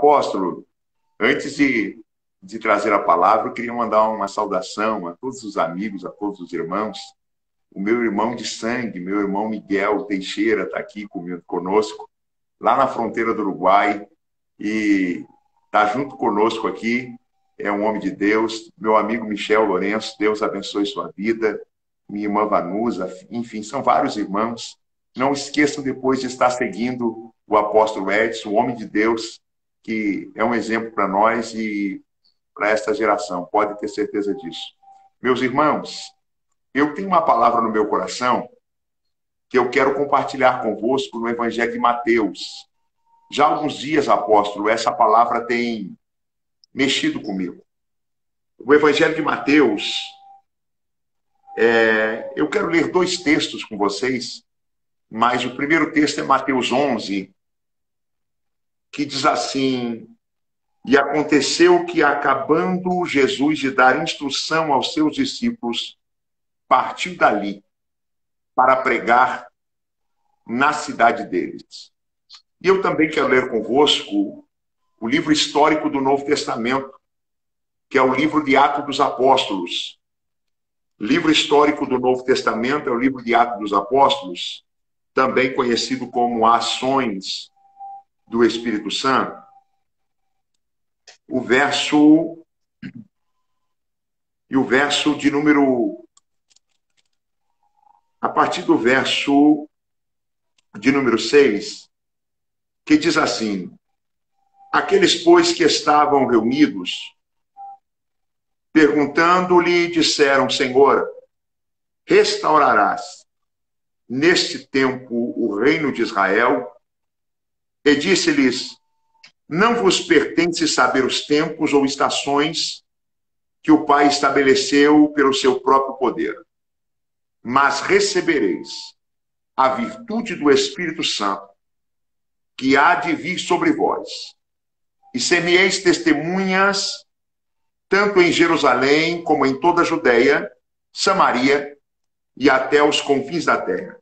Apóstolo, antes de trazer a palavra, eu queria mandar uma saudação a todos os amigos, a todos os irmãos. O meu irmão de sangue, meu irmão Miguel Teixeira, está aqui conosco, lá na fronteira do Uruguai, e está junto conosco aqui. É um homem de Deus. Meu amigo Michel Lourenço, Deus abençoe sua vida. Minha irmã Vanusa, enfim, são vários irmãos. Não esqueçam depois de estar seguindo o apóstolo Edson, o homem de Deus, que é um exemplo para nós e para esta geração. Pode ter certeza disso. Meus irmãos, eu tenho uma palavra no meu coração que eu quero compartilhar convosco no Evangelho de Mateus. Já há alguns dias, apóstolo, essa palavra tem mexido comigo. O Evangelho de Mateus, eu quero ler dois textos com vocês, mas o primeiro texto é Mateus 11, que diz assim: e aconteceu que, acabando Jesus de dar instrução aos seus discípulos, partiu dali para pregar na cidade deles. E eu também quero ler convosco o livro histórico do Novo Testamento, que é o livro de Atos dos Apóstolos. O livro histórico do Novo Testamento é o livro de Atos dos Apóstolos, também conhecido como Ações do Espírito Santo. O verso de número... A partir do verso de número 6, que diz assim: aqueles, pois, que estavam reunidos, perguntando-lhe, disseram: Senhor, restaurarás neste tempo o reino de Israel? E disse-lhes: não vos pertence saber os tempos ou estações que o Pai estabeleceu pelo seu próprio poder, mas recebereis a virtude do Espírito Santo, que há de vir sobre vós, e ser-me-eis testemunhas, tanto em Jerusalém como em toda a Judeia, Samaria e até os confins da terra.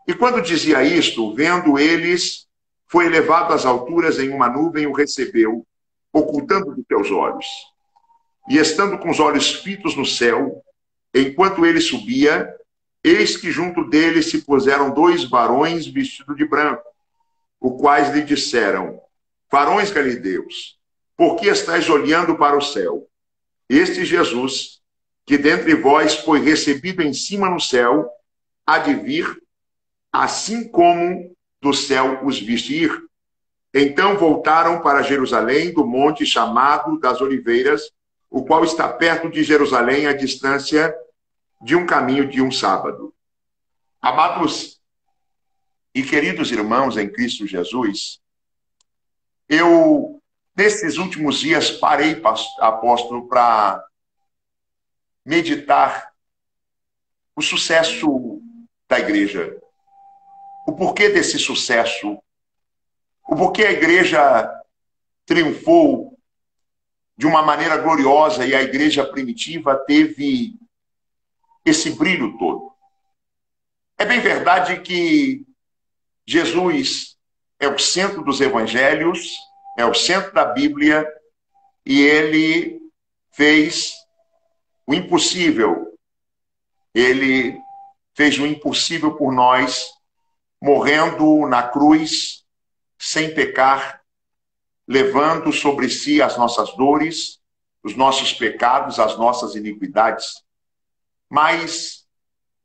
E quando dizia isto, vendo eles, foi elevado às alturas em uma nuvem, o recebeu, ocultando de seus olhos. E estando com os olhos fitos no céu, enquanto ele subia, eis que junto dele se puseram dois varões vestidos de branco, os quais lhe disseram: varões galileus, por que estáis olhando para o céu? Este Jesus, que dentre vós foi recebido em cima no céu, há de vir, assim como do céu os viste ir. Então voltaram para Jerusalém, do monte chamado das Oliveiras, o qual está perto de Jerusalém, à distância de um caminho de um sábado. Amados e queridos irmãos em Cristo Jesus, eu, nesses últimos dias, parei, apóstolo, para meditar o sucesso da igreja. O porquê desse sucesso, o porquê a igreja triunfou de uma maneira gloriosa e a igreja primitiva teve esse brilho todo. É bem verdade que Jesus é o centro dos evangelhos, é o centro da Bíblia, e ele fez o impossível. Ele fez o impossível por nós, morrendo na cruz, sem pecar, levando sobre si as nossas dores, os nossos pecados, as nossas iniquidades. Mas,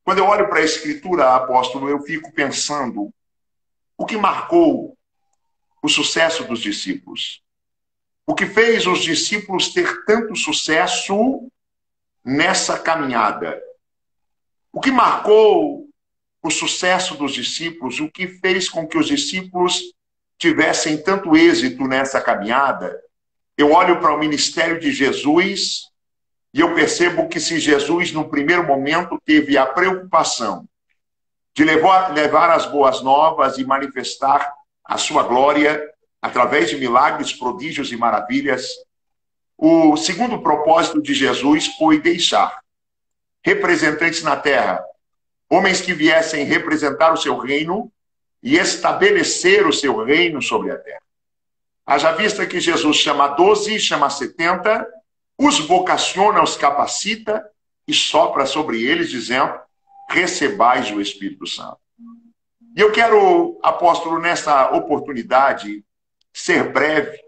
quando eu olho para a Escritura, apóstolo, eu fico pensando o que marcou o sucesso dos discípulos. O que fez os discípulos ter tanto sucesso nessa caminhada. O que marcou o sucesso dos discípulos, o que fez com que os discípulos tivessem tanto êxito nessa caminhada. Eu olho para o ministério de Jesus e eu percebo que se Jesus, no primeiro momento, teve a preocupação de levar as boas novas e manifestar a sua glória através de milagres, prodígios e maravilhas, o segundo propósito de Jesus foi deixar representantes na terra, homens que viessem representar o seu reino e estabelecer o seu reino sobre a terra. Haja vista que Jesus chama 12, chama 70, os vocaciona, os capacita e sopra sobre eles, dizendo: recebais o Espírito Santo. E eu quero, apóstolo, nessa oportunidade, ser breve,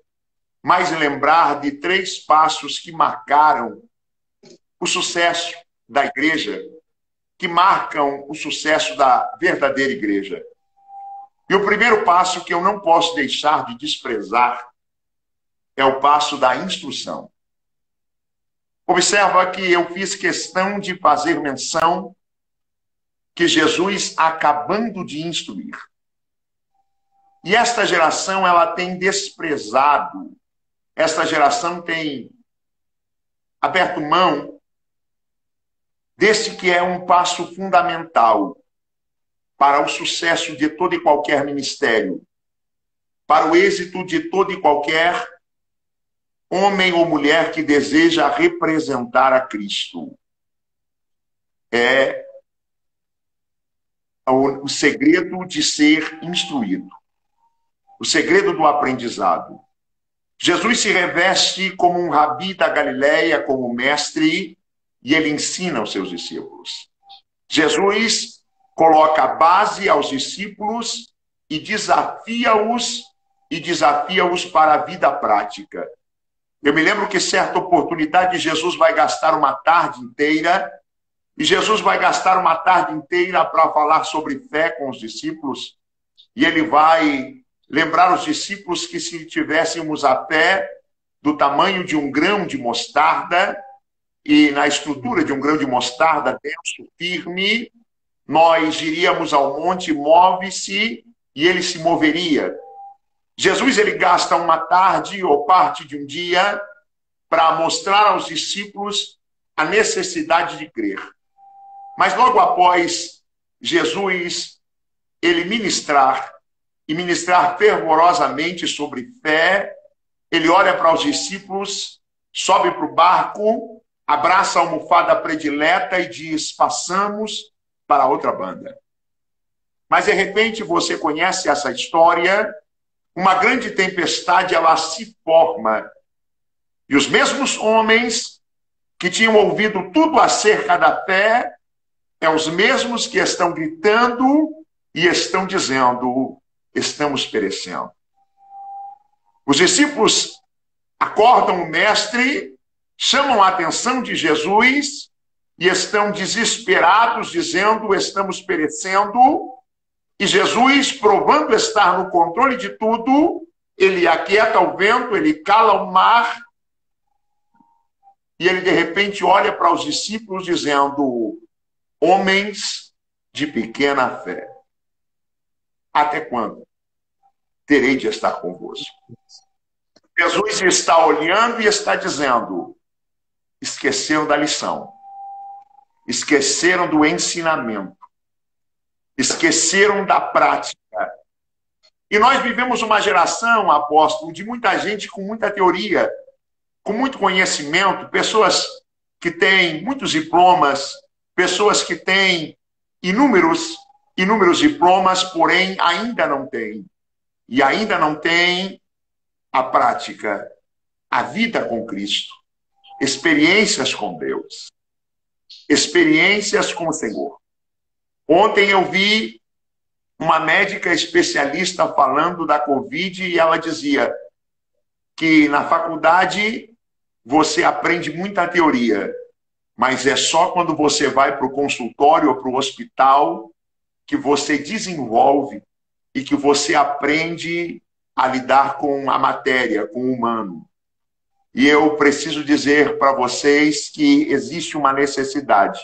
mas lembrar de 3 passos que marcaram o sucesso da igreja, que marcam o sucesso da verdadeira igreja. E o primeiro passo que eu não posso deixar de desprezar é o passo da instrução. Observa que eu fiz questão de fazer menção que Jesus acabando de instruir. E esta geração, ela tem desprezado, esta geração tem aberto mão desse que é um passo fundamental para o sucesso de todo e qualquer ministério, para o êxito de todo e qualquer homem ou mulher que deseja representar a Cristo. É o segredo de ser instruído, o segredo do aprendizado. Jesus se reveste como um rabi da Galileia, como mestre, e ele ensina aos seus discípulos. Jesus coloca a base aos discípulos e desafia-os para a vida prática. Eu me lembro que certa oportunidade Jesus vai gastar uma tarde inteira, e Jesus vai gastar uma tarde inteira para falar sobre fé com os discípulos, e ele vai lembrar os discípulos que se tivéssemos a fé do tamanho de um grão de mostarda, e na estrutura de um grão de mostarda denso, firme, nós iríamos ao monte, move-se, e ele se moveria. Jesus, ele gasta uma tarde ou parte de um dia para mostrar aos discípulos a necessidade de crer. Mas logo após Jesus, ele ministrar fervorosamente sobre fé, ele olha para os discípulos, sobe para o barco, abraça a almofada predileta e diz: passamos para outra banda. Mas de repente você conhece essa história, uma grande tempestade, ela se forma. E os mesmos homens que tinham ouvido tudo acerca da fé, é os mesmos que estão gritando e estão dizendo: estamos perecendo. Os discípulos acordam o mestre, chamam a atenção de Jesus e estão desesperados, dizendo: estamos perecendo. E Jesus, provando estar no controle de tudo, ele aquieta o vento, ele cala o mar, e ele de repente olha para os discípulos dizendo: homens de pequena fé, até quando terei de estar convosco? Jesus está olhando e está dizendo: esqueceram da lição, esqueceram do ensinamento, esqueceram da prática. E nós vivemos uma geração, apóstolo, de muita gente com muita teoria, com muito conhecimento, pessoas que têm muitos diplomas, pessoas que têm inúmeros diplomas, porém ainda não têm. E ainda não têm a prática, a vida com Cristo, experiências com Deus, experiências com o Senhor. Ontem eu vi uma médica especialista falando da Covid e ela dizia que na faculdade você aprende muita teoria, mas é só quando você vai para o consultório ou para o hospital que você desenvolve e que você aprende a lidar com a matéria, com o humano. E eu preciso dizer para vocês que existe uma necessidade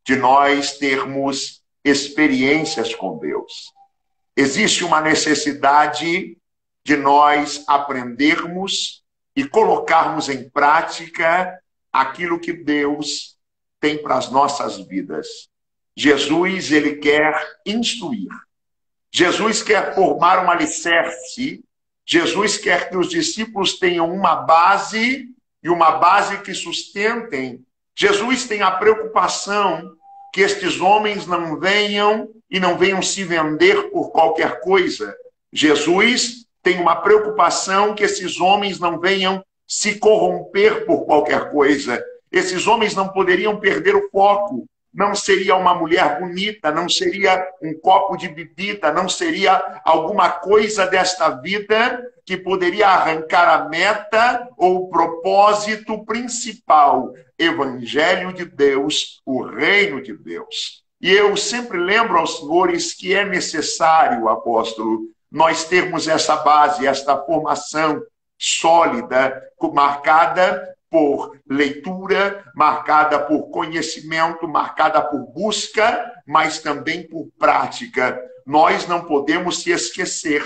de nós termos experiências com Deus. Existe uma necessidade de nós aprendermos e colocarmos em prática aquilo que Deus tem para as nossas vidas. Jesus, ele quer instruir. Jesus quer formar um alicerce. Jesus quer que os discípulos tenham uma base, e uma base que sustentem. Jesus tem a preocupação que estes homens não venham se vender por qualquer coisa. Jesus tem uma preocupação que esses homens não venham se corromper por qualquer coisa. Esses homens não poderiam perder o foco. Não seria uma mulher bonita, não seria um copo de bebida, não seria alguma coisa desta vida que poderia arrancar a meta ou o propósito principal: Evangelho de Deus, o reino de Deus. E eu sempre lembro aos senhores que é necessário, apóstolo, nós termos essa base, esta formação sólida, marcada por leitura, marcada por conhecimento, marcada por busca, mas também por prática. Nós não podemos se esquecer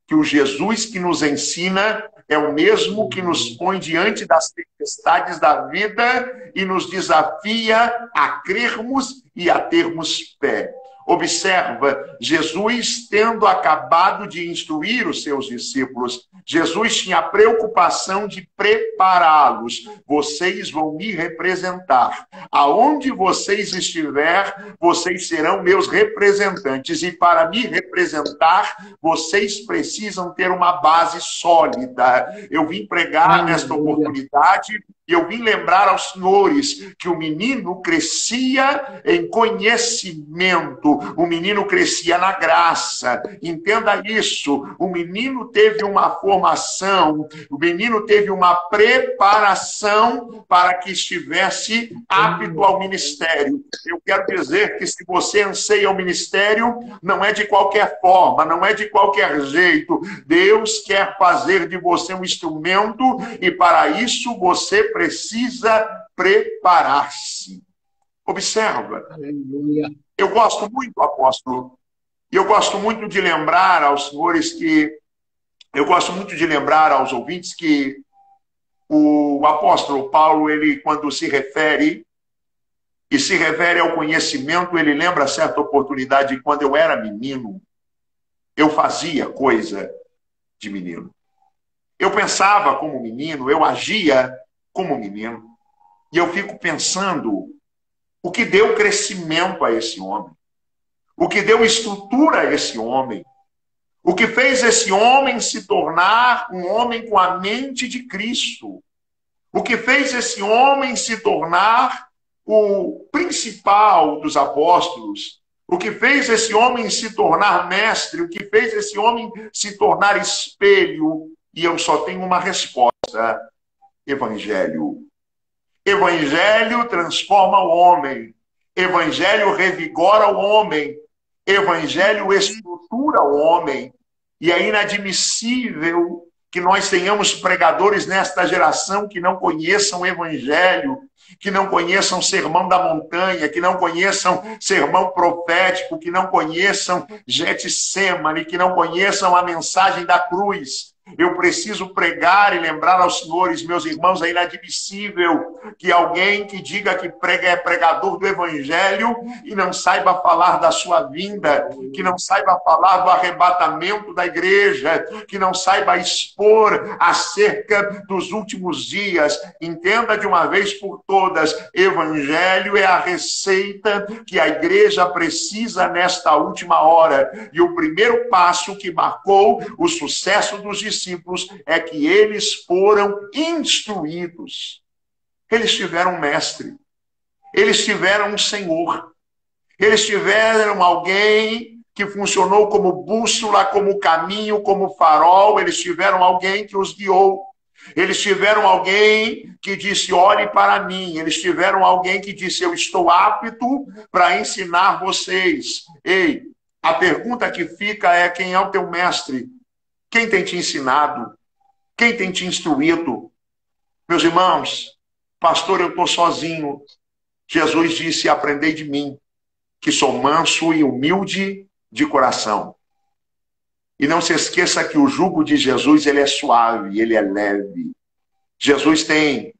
que o Jesus que nos ensina é o mesmo que nos põe diante das tempestades da vida e nos desafia a crermos e a termos fé. Observa, Jesus tendo acabado de instruir os seus discípulos, Jesus tinha a preocupação de prepará-los. Vocês vão me representar. Aonde vocês estiver, vocês serão meus representantes. E para me representar, vocês precisam ter uma base sólida. Eu vim pregar nesta oportunidade e eu vim lembrar aos senhores que o menino crescia em conhecimento, o menino crescia na graça. Entenda isso. O menino teve uma formação, o menino teve uma preparação para que estivesse apto ao ministério. Eu quero dizer que se você anseia o ministério, não é de qualquer forma, não é de qualquer jeito. Deus quer fazer de você um instrumento e para isso você precisa preparar-se. Observa. Aleluia. Eu gosto muito, apóstolo, e eu gosto muito de lembrar aos senhores que, eu gosto muito de lembrar aos ouvintes que o apóstolo Paulo, ele quando se refere ao conhecimento, ele lembra certa oportunidade, quando eu era menino, eu fazia coisa de menino. Eu pensava como menino, eu agia como menino. E eu fico pensando o que deu crescimento a esse homem, o que deu estrutura a esse homem, o que fez esse homem se tornar um homem com a mente de Cristo, o que fez esse homem se tornar o principal dos apóstolos, o que fez esse homem se tornar mestre, o que fez esse homem se tornar espelho. E eu só tenho uma resposta: Evangelho. Evangelho transforma o homem. Evangelho revigora o homem. Evangelho estrutura o homem. E é inadmissível que nós tenhamos pregadores nesta geração que não conheçam o Evangelho, que não conheçam o Sermão da Montanha, que não conheçam sermão profético, que não conheçam Getsêmani, que não conheçam a mensagem da cruz. Eu preciso pregar e lembrar aos senhores, meus irmãos, é inadmissível que alguém que diga que prega é pregador do Evangelho e não saiba falar da sua vinda, que não saiba falar do arrebatamento da igreja, que não saiba expor acerca dos últimos dias. Entenda de uma vez por todas, Evangelho é a receita que a igreja precisa nesta última hora. E o primeiro passo que marcou o sucesso dos discípulos é que eles foram instruídos. Eles tiveram um mestre. Eles tiveram um Senhor. Eles tiveram alguém que funcionou como bússola, como caminho, como farol. Eles tiveram alguém que os guiou. Eles tiveram alguém que disse: olhe para mim. Eles tiveram alguém que disse: eu estou apto para ensinar vocês. Ei, a pergunta que fica é: quem é o teu mestre? Quem tem te ensinado? Quem tem te instruído? Meus irmãos, pastor, eu estou sozinho. Jesus disse: aprendei de mim, que sou manso e humilde de coração. E não se esqueça que o jugo de Jesus, ele é suave, ele é leve. Jesus tem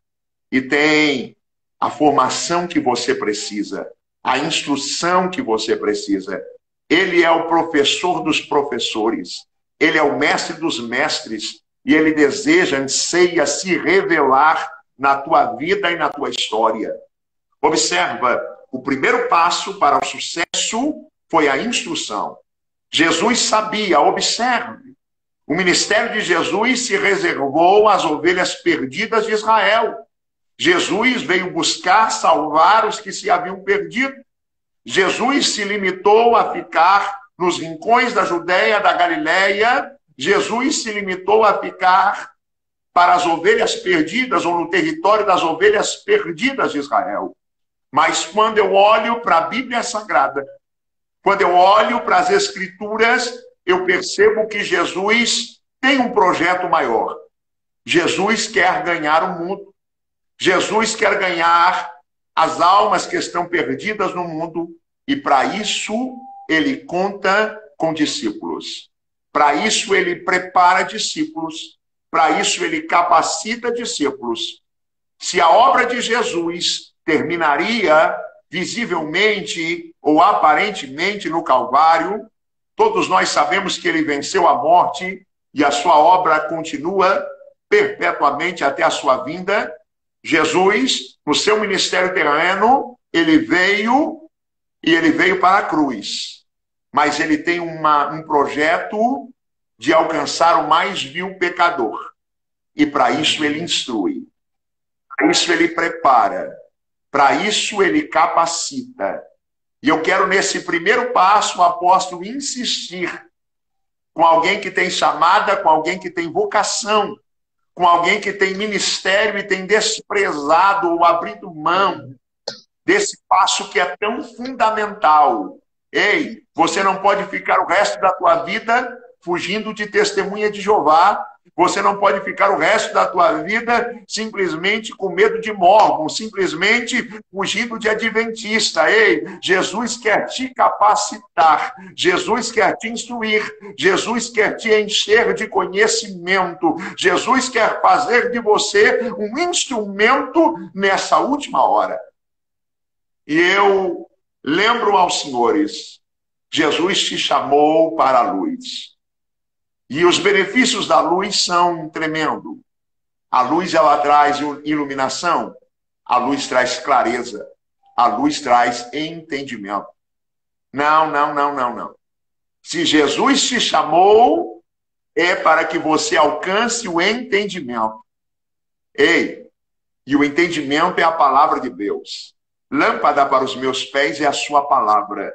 a formação que você precisa, a instrução que você precisa. Ele é o professor dos professores. Ele é o mestre dos mestres e ele deseja, anseia se revelar na tua vida e na tua história. Observa, o primeiro passo para o sucesso foi a instrução. Jesus sabia, observe, O ministério de Jesus se reservou às ovelhas perdidas de Israel. Jesus veio buscar salvar os que se haviam perdido. Jesus se limitou a ficar nos rincões da Judéia, da Galiléia. Jesus se limitou a ficar para as ovelhas perdidas ou no território das ovelhas perdidas de Israel. Mas quando eu olho para a Bíblia Sagrada, quando eu olho para as Escrituras, eu percebo que Jesus tem um projeto maior. Jesus quer ganhar o mundo. Jesus quer ganhar as almas que estão perdidas no mundo, e para isso ele conta com discípulos. Para isso ele prepara discípulos, para isso ele capacita discípulos. Se a obra de Jesus terminaria visivelmente ou aparentemente no Calvário, todos nós sabemos que ele venceu a morte e a sua obra continua perpetuamente até a sua vinda. Jesus, no seu ministério terreno, ele veio para a cruz. Mas ele tem um projeto de alcançar o mais vil pecador. E para isso ele instrui. Para isso ele prepara. Para isso ele capacita. E eu quero, nesse primeiro passo, o apóstolo insistir com alguém que tem chamada, com alguém que tem vocação, com alguém que tem ministério e tem desprezado ou abrido mão desse passo que é tão fundamental. Ei, você não pode ficar o resto da tua vida fugindo de testemunha de Jeová. Você não pode ficar o resto da tua vida simplesmente com medo de mórmon, simplesmente fugindo de adventista. Ei, Jesus quer te capacitar, Jesus quer te instruir, Jesus quer te encher de conhecimento, Jesus quer fazer de você um instrumento nessa última hora. E eu lembro aos senhores, Jesus te chamou para a luz. E os benefícios da luz são tremendos. A luz, ela traz iluminação, a luz traz clareza, a luz traz entendimento. Não. Se Jesus te chamou, é para que você alcance o entendimento. Ei, e o entendimento é a palavra de Deus. Lâmpada para os meus pés é a sua palavra,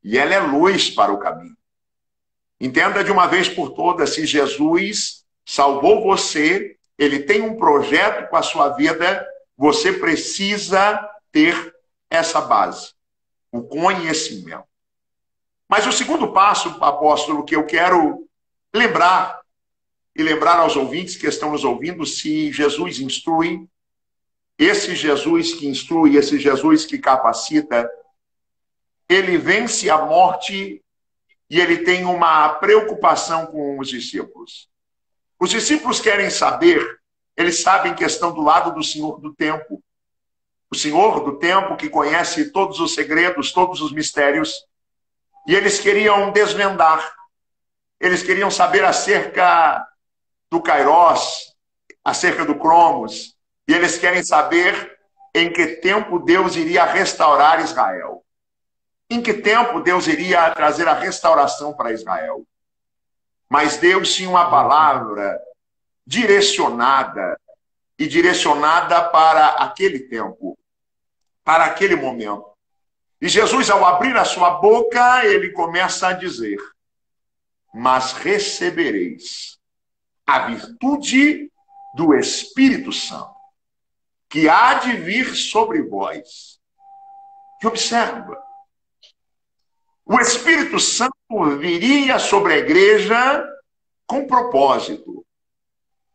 e ela é luz para o caminho. Entenda de uma vez por todas, se Jesus salvou você, ele tem um projeto com a sua vida, você precisa ter essa base, o conhecimento. Mas o segundo passo, apóstolo, que eu quero lembrar, e lembrar aos ouvintes que estão nos ouvindo, se Jesus instrui, esse Jesus que instrui, esse Jesus que capacita, ele vence a morte e ele tem uma preocupação com os discípulos. Os discípulos querem saber, eles sabem que estão do lado do Senhor do tempo. O Senhor do tempo que conhece todos os segredos, todos os mistérios. E eles queriam desvendar. Eles queriam saber acerca do Kairos, acerca do Cromos. E eles querem saber em que tempo Deus iria restaurar Israel. Em que tempo Deus iria trazer a restauração para Israel? Mas Deus tinha uma palavra direcionada para aquele tempo, para aquele momento. E Jesus, ao abrir a sua boca, ele começa a dizer: mas recebereis a virtude do Espírito Santo, que há de vir sobre vós. Que observa. O Espírito Santo viria sobre a igreja com propósito.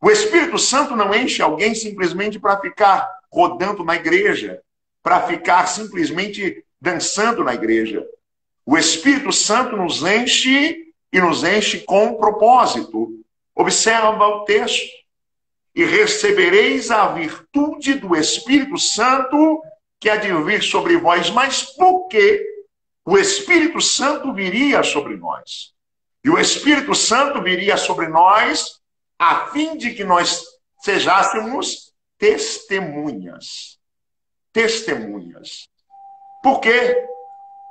O Espírito Santo não enche alguém simplesmente para ficar rodando na igreja, para ficar simplesmente dançando na igreja. O Espírito Santo nos enche e nos enche com propósito. Observa o texto. E recebereis a virtude do Espírito Santo que há de vir sobre vós. Mas por quê? O Espírito Santo viria sobre nós. E o Espírito Santo viria sobre nós a fim de que nós sejássemos testemunhas. Testemunhas. Por quê?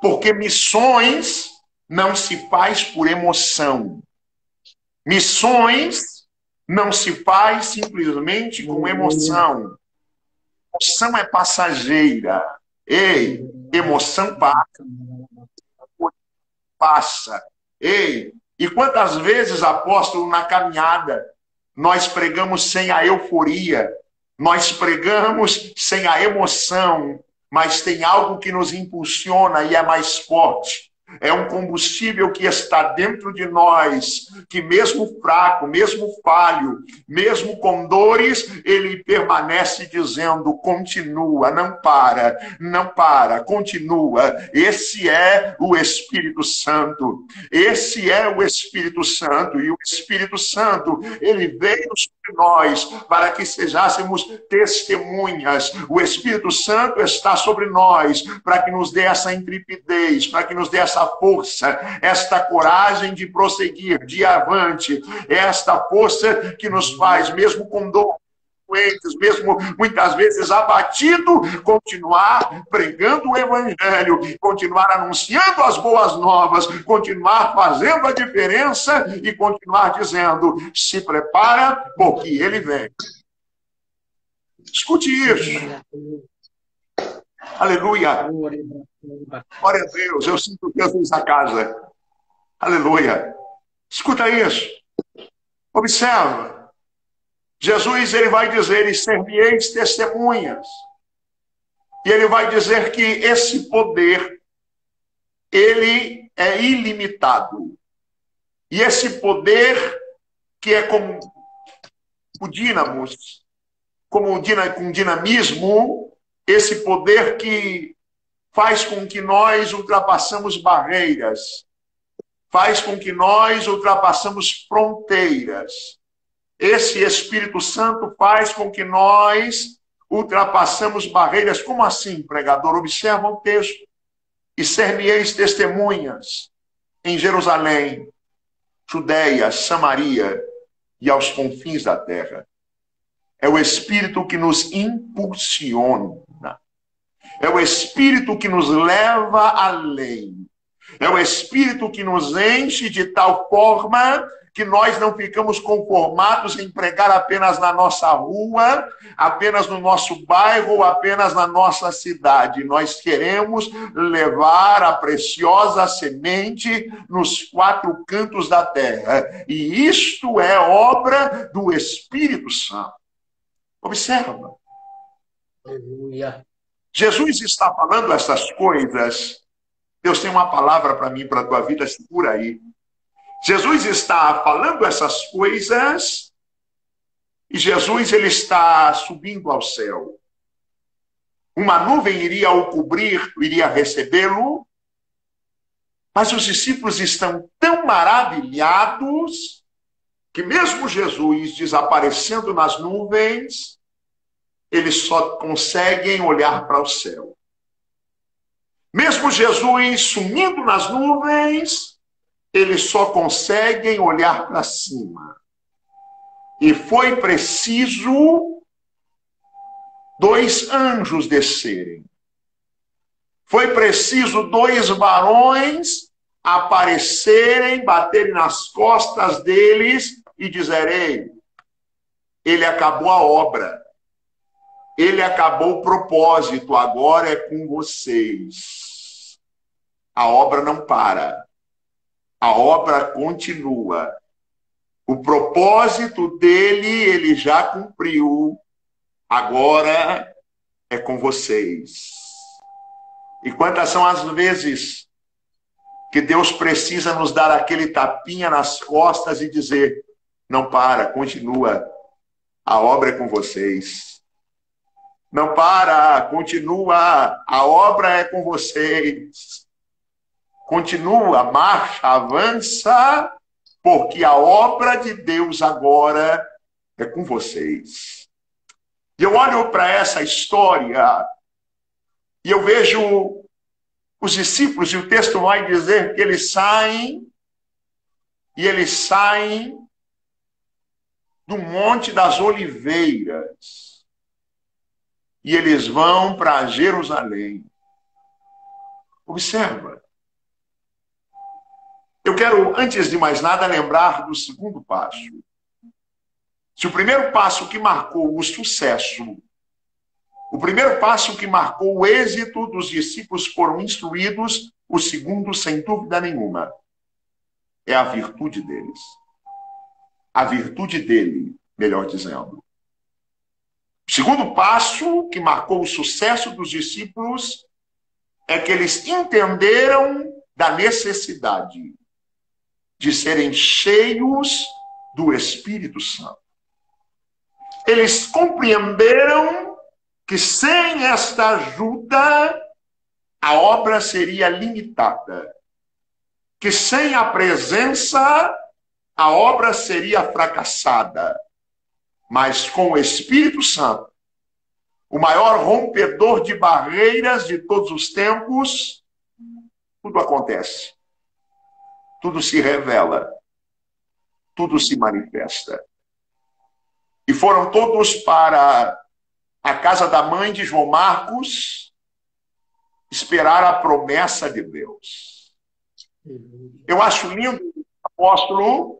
Porque missões não se faz por emoção. Missões não se faz simplesmente com emoção. Emoção é passageira. Ei, emoção passa. Ei, e quantas vezes, apóstolo, na caminhada, nós pregamos sem a euforia, nós pregamos sem a emoção, mas tem algo que nos impulsiona e é mais forte. É um combustível que está dentro de nós, que mesmo fraco, mesmo falho, mesmo com dores, ele permanece dizendo, continua, não para, continua. Esse é o Espírito Santo. Esse é o Espírito Santo. E o Espírito Santo, ele veio sobre nós para que sejássemos testemunhas. O Espírito Santo está sobre nós para que nos dê essa intrepidez, para que nos dê essa força, esta coragem de prosseguir, de avante, esta força que nos faz, mesmo com dor, mesmo muitas vezes abatido, continuar pregando o evangelho, continuar anunciando as boas novas, continuar fazendo a diferença e continuar dizendo, se prepara, porque ele vem. Escute isso. Aleluia. Glória a Deus. Eu sinto Jesus na casa. Aleluia. Escuta isso. Observa. Jesus, ele vai dizer, e ser-me-eis testemunhas. E ele vai dizer que esse poder, ele é ilimitado. E esse poder, que é como o dínamos, com dinamismo, esse poder que faz com que nós ultrapassamos barreiras, faz com que nós ultrapassamos fronteiras. Esse Espírito Santo faz com que nós ultrapassamos barreiras. Como assim, pregador? Observa o texto. E ser-me-eis testemunhas em Jerusalém, Judeia, Samaria e aos confins da terra. É o Espírito que nos impulsiona. É o Espírito que nos leva além. É o Espírito que nos enche de tal forma que nós não ficamos conformados em pregar apenas na nossa rua, apenas no nosso bairro, ou apenas na nossa cidade. Nós queremos levar a preciosa semente nos 4 cantos da terra. E isto é obra do Espírito Santo. Observa. Aleluia. Jesus está falando essas coisas. Deus tem uma palavra para mim, para a tua vida, segura aí. Jesus está falando essas coisas e Jesus, ele está subindo ao céu. Uma nuvem iria o cobrir, iria recebê-lo, mas os discípulos estão tão maravilhados que mesmo Jesus desaparecendo nas nuvens, eles só conseguem olhar para o céu. Mesmo Jesus sumindo nas nuvens, eles só conseguem olhar para cima. E foi preciso 2 anjos descerem. Foi preciso 2 varões aparecerem, baterem nas costas deles e dizerem: ele acabou a obra. Ele acabou o propósito, agora é com vocês. A obra não para. A obra continua. O propósito dele, ele já cumpriu. Agora é com vocês. E quantas são as vezes que Deus precisa nos dar aquele tapinha nas costas e dizer: não para, continua. A obra é com vocês. Não para, continua. A obra é com vocês. Continua, marcha, avança, porque a obra de Deus agora é com vocês. E eu olho para essa história e eu vejo os discípulos, e o texto vai dizer que eles saem do Monte das Oliveiras e eles vão para Jerusalém. Observa. Eu quero, antes de mais nada, lembrar do segundo passo. Se o primeiro passo que marcou o sucesso, o primeiro passo que marcou o êxito dos discípulos foram instruídos, o segundo, sem dúvida nenhuma, é a virtude deles. A virtude dele, melhor dizendo. O segundo passo que marcou o sucesso dos discípulos é que eles entenderam da necessidade de serem cheios do Espírito Santo. Eles compreenderam que sem esta ajuda a obra seria limitada, que sem a presença a obra seria fracassada, mas com o Espírito Santo, o maior rompedor de barreiras de todos os tempos, tudo acontece, tudo se revela, tudo se manifesta. E foram todos para a casa da mãe de João Marcos esperar a promessa de Deus. Eu acho lindo, apóstolo,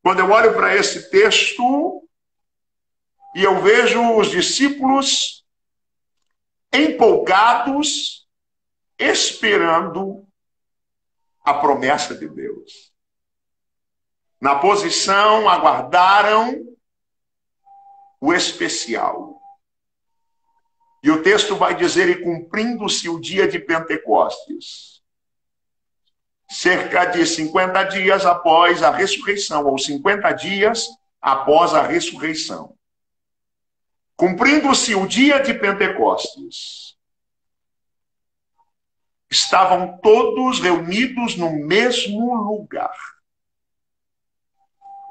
quando eu olho para esse texto e eu vejo os discípulos empolgados, esperando a promessa de Deus. Na posição, aguardaram o especial. E o texto vai dizer, e cumprindo-se o dia de Pentecostes, cerca de 50 dias após a ressurreição, ou 50 dias após a ressurreição. Cumprindo-se o dia de Pentecostes, estavam todos reunidos no mesmo lugar.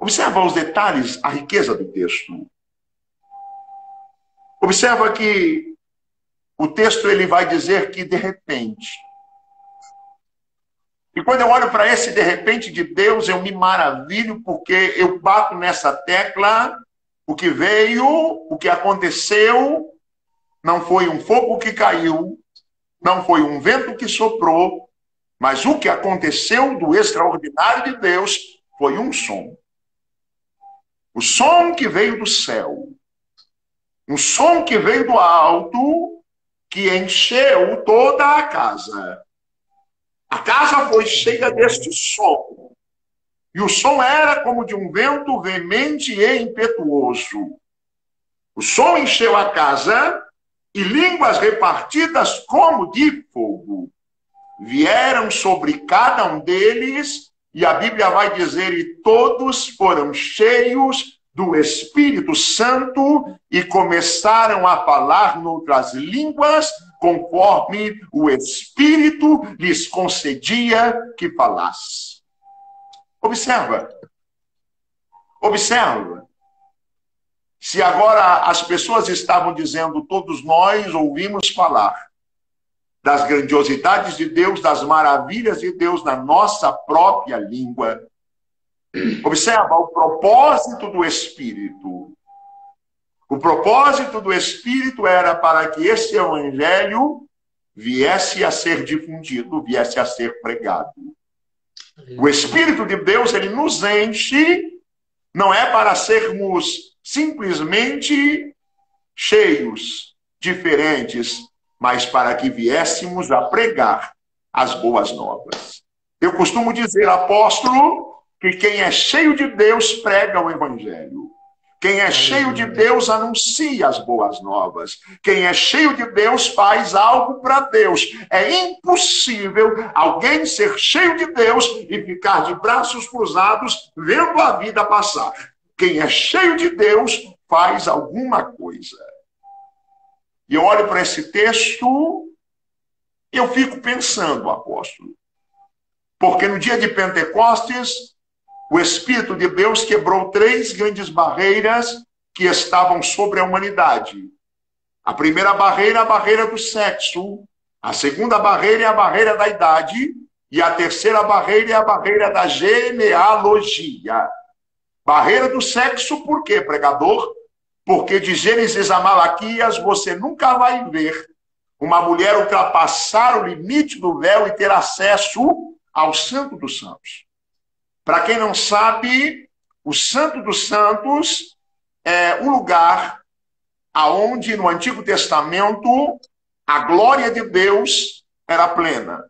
Observa os detalhes, a riqueza do texto. Observa que o texto ele vai dizer que de repente. E quando eu olho para esse de repente de Deus, eu me maravilho, porque eu bato nessa tecla. O que veio, o que aconteceu, não foi um fogo que caiu, não foi um vento que soprou, mas o que aconteceu do extraordinário de Deus foi um som. O som que veio do céu. Um som que veio do alto, que encheu toda a casa. A casa foi cheia deste som. E o som era como de um vento veemente e impetuoso. O som encheu a casa e línguas repartidas como de fogo vieram sobre cada um deles, e a Bíblia vai dizer, e todos foram cheios do Espírito Santo e começaram a falar noutras línguas, conforme o Espírito lhes concedia que falasse. Observa. Se agora as pessoas estavam dizendo, todos nós ouvimos falar das grandiosidades de Deus, das maravilhas de Deus na nossa própria língua. Observa o propósito do Espírito. O propósito do Espírito era para que esse evangelho viesse a ser difundido, viesse a ser pregado. O Espírito de Deus, ele nos enche, não é para sermos simplesmente cheios, diferentes, mas para que viéssemos a pregar as boas novas. Eu costumo dizer, apóstolo, que quem é cheio de Deus prega o evangelho. Quem é cheio de Deus anuncia as boas novas. Quem é cheio de Deus faz algo para Deus. É impossível alguém ser cheio de Deus e ficar de braços cruzados vendo a vida passar. Quem é cheio de Deus faz alguma coisa. E eu olho para esse texto e eu fico pensando, apóstolo. Porque no dia de Pentecostes, o Espírito de Deus quebrou 3 grandes barreiras que estavam sobre a humanidade. A primeira barreira é a barreira do sexo. A segunda barreira é a barreira da idade. E a terceira barreira é a barreira da genealogia. Barreira do sexo, por quê, pregador? Porque de Gênesis a Malaquias você nunca vai ver uma mulher ultrapassar o limite do véu e ter acesso ao Santo dos Santos. Para quem não sabe, o Santo dos Santos é um lugar aonde no Antigo Testamento a glória de Deus era plena,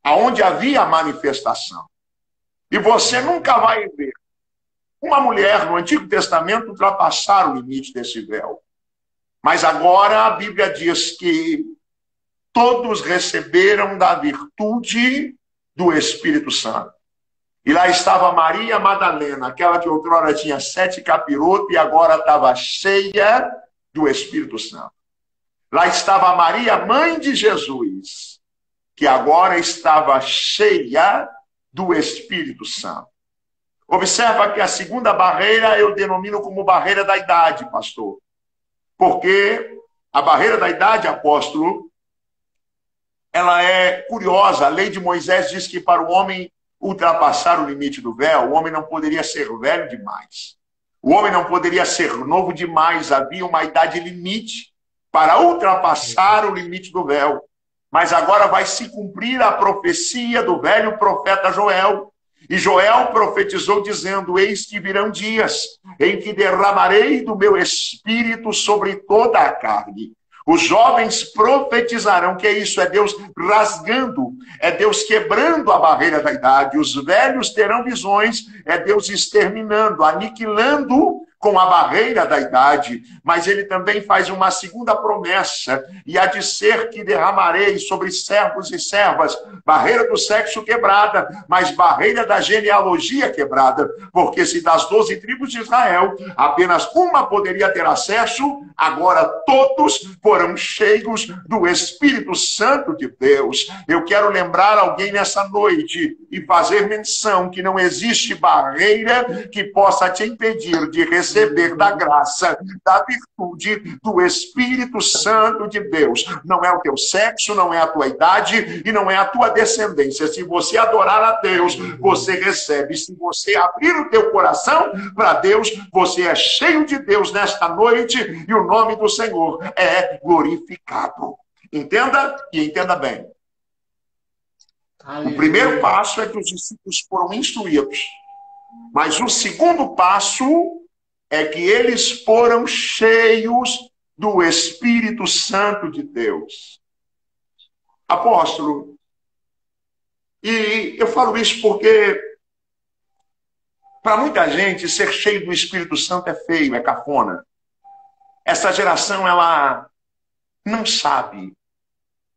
aonde havia manifestação. E você nunca vai ver uma mulher no Antigo Testamento ultrapassar o limite desse véu. Mas agora a Bíblia diz que todos receberam da virtude do Espírito Santo. E lá estava Maria Madalena, aquela que outrora tinha 7 capirotos e agora estava cheia do Espírito Santo. Lá estava Maria, mãe de Jesus, que agora estava cheia do Espírito Santo. Observa que a segunda barreira eu denomino como barreira da idade, pastor. Porque a barreira da idade, apóstolo, ela é curiosa. A lei de Moisés diz que para o homem ultrapassar o limite do véu, o homem não poderia ser velho demais. O homem não poderia ser novo demais. Havia uma idade limite para ultrapassar o limite do véu. Mas agora vai se cumprir a profecia do velho profeta Joel. E Joel profetizou dizendo: eis que virão dias em que derramarei do meu espírito sobre toda a carne. Os jovens profetizarão. Que é isso? É Deus rasgando, é Deus quebrando a barreira da idade. Os velhos terão visões, é Deus exterminando, aniquilando com a barreira da idade. Mas ele também faz uma segunda promessa: e há de ser que derramarei sobre servos e servas barreira do sexo quebrada, mas barreira da genealogia quebrada. Porque se das 12 tribos de Israel apenas uma poderia ter acesso, agora todos foram cheios do Espírito Santo de Deus. Eu quero lembrar alguém nessa noite e fazer menção que não existe barreira que possa te impedir de receber da graça, da virtude do Espírito Santo de Deus. Não é o teu sexo, não é a tua idade e não é a tua descendência. Se você adorar a Deus, você recebe. Se você abrir o teu coração para Deus, você é cheio de Deus nesta noite e o nome do Senhor é glorificado. Entenda e entenda bem. O primeiro passo é que os discípulos foram instruídos. Mas o segundo passo é que eles foram cheios do Espírito Santo de Deus. Apóstolo, e eu falo isso porque para muita gente ser cheio do Espírito Santo é feio, é cafona. Essa geração, ela não sabe.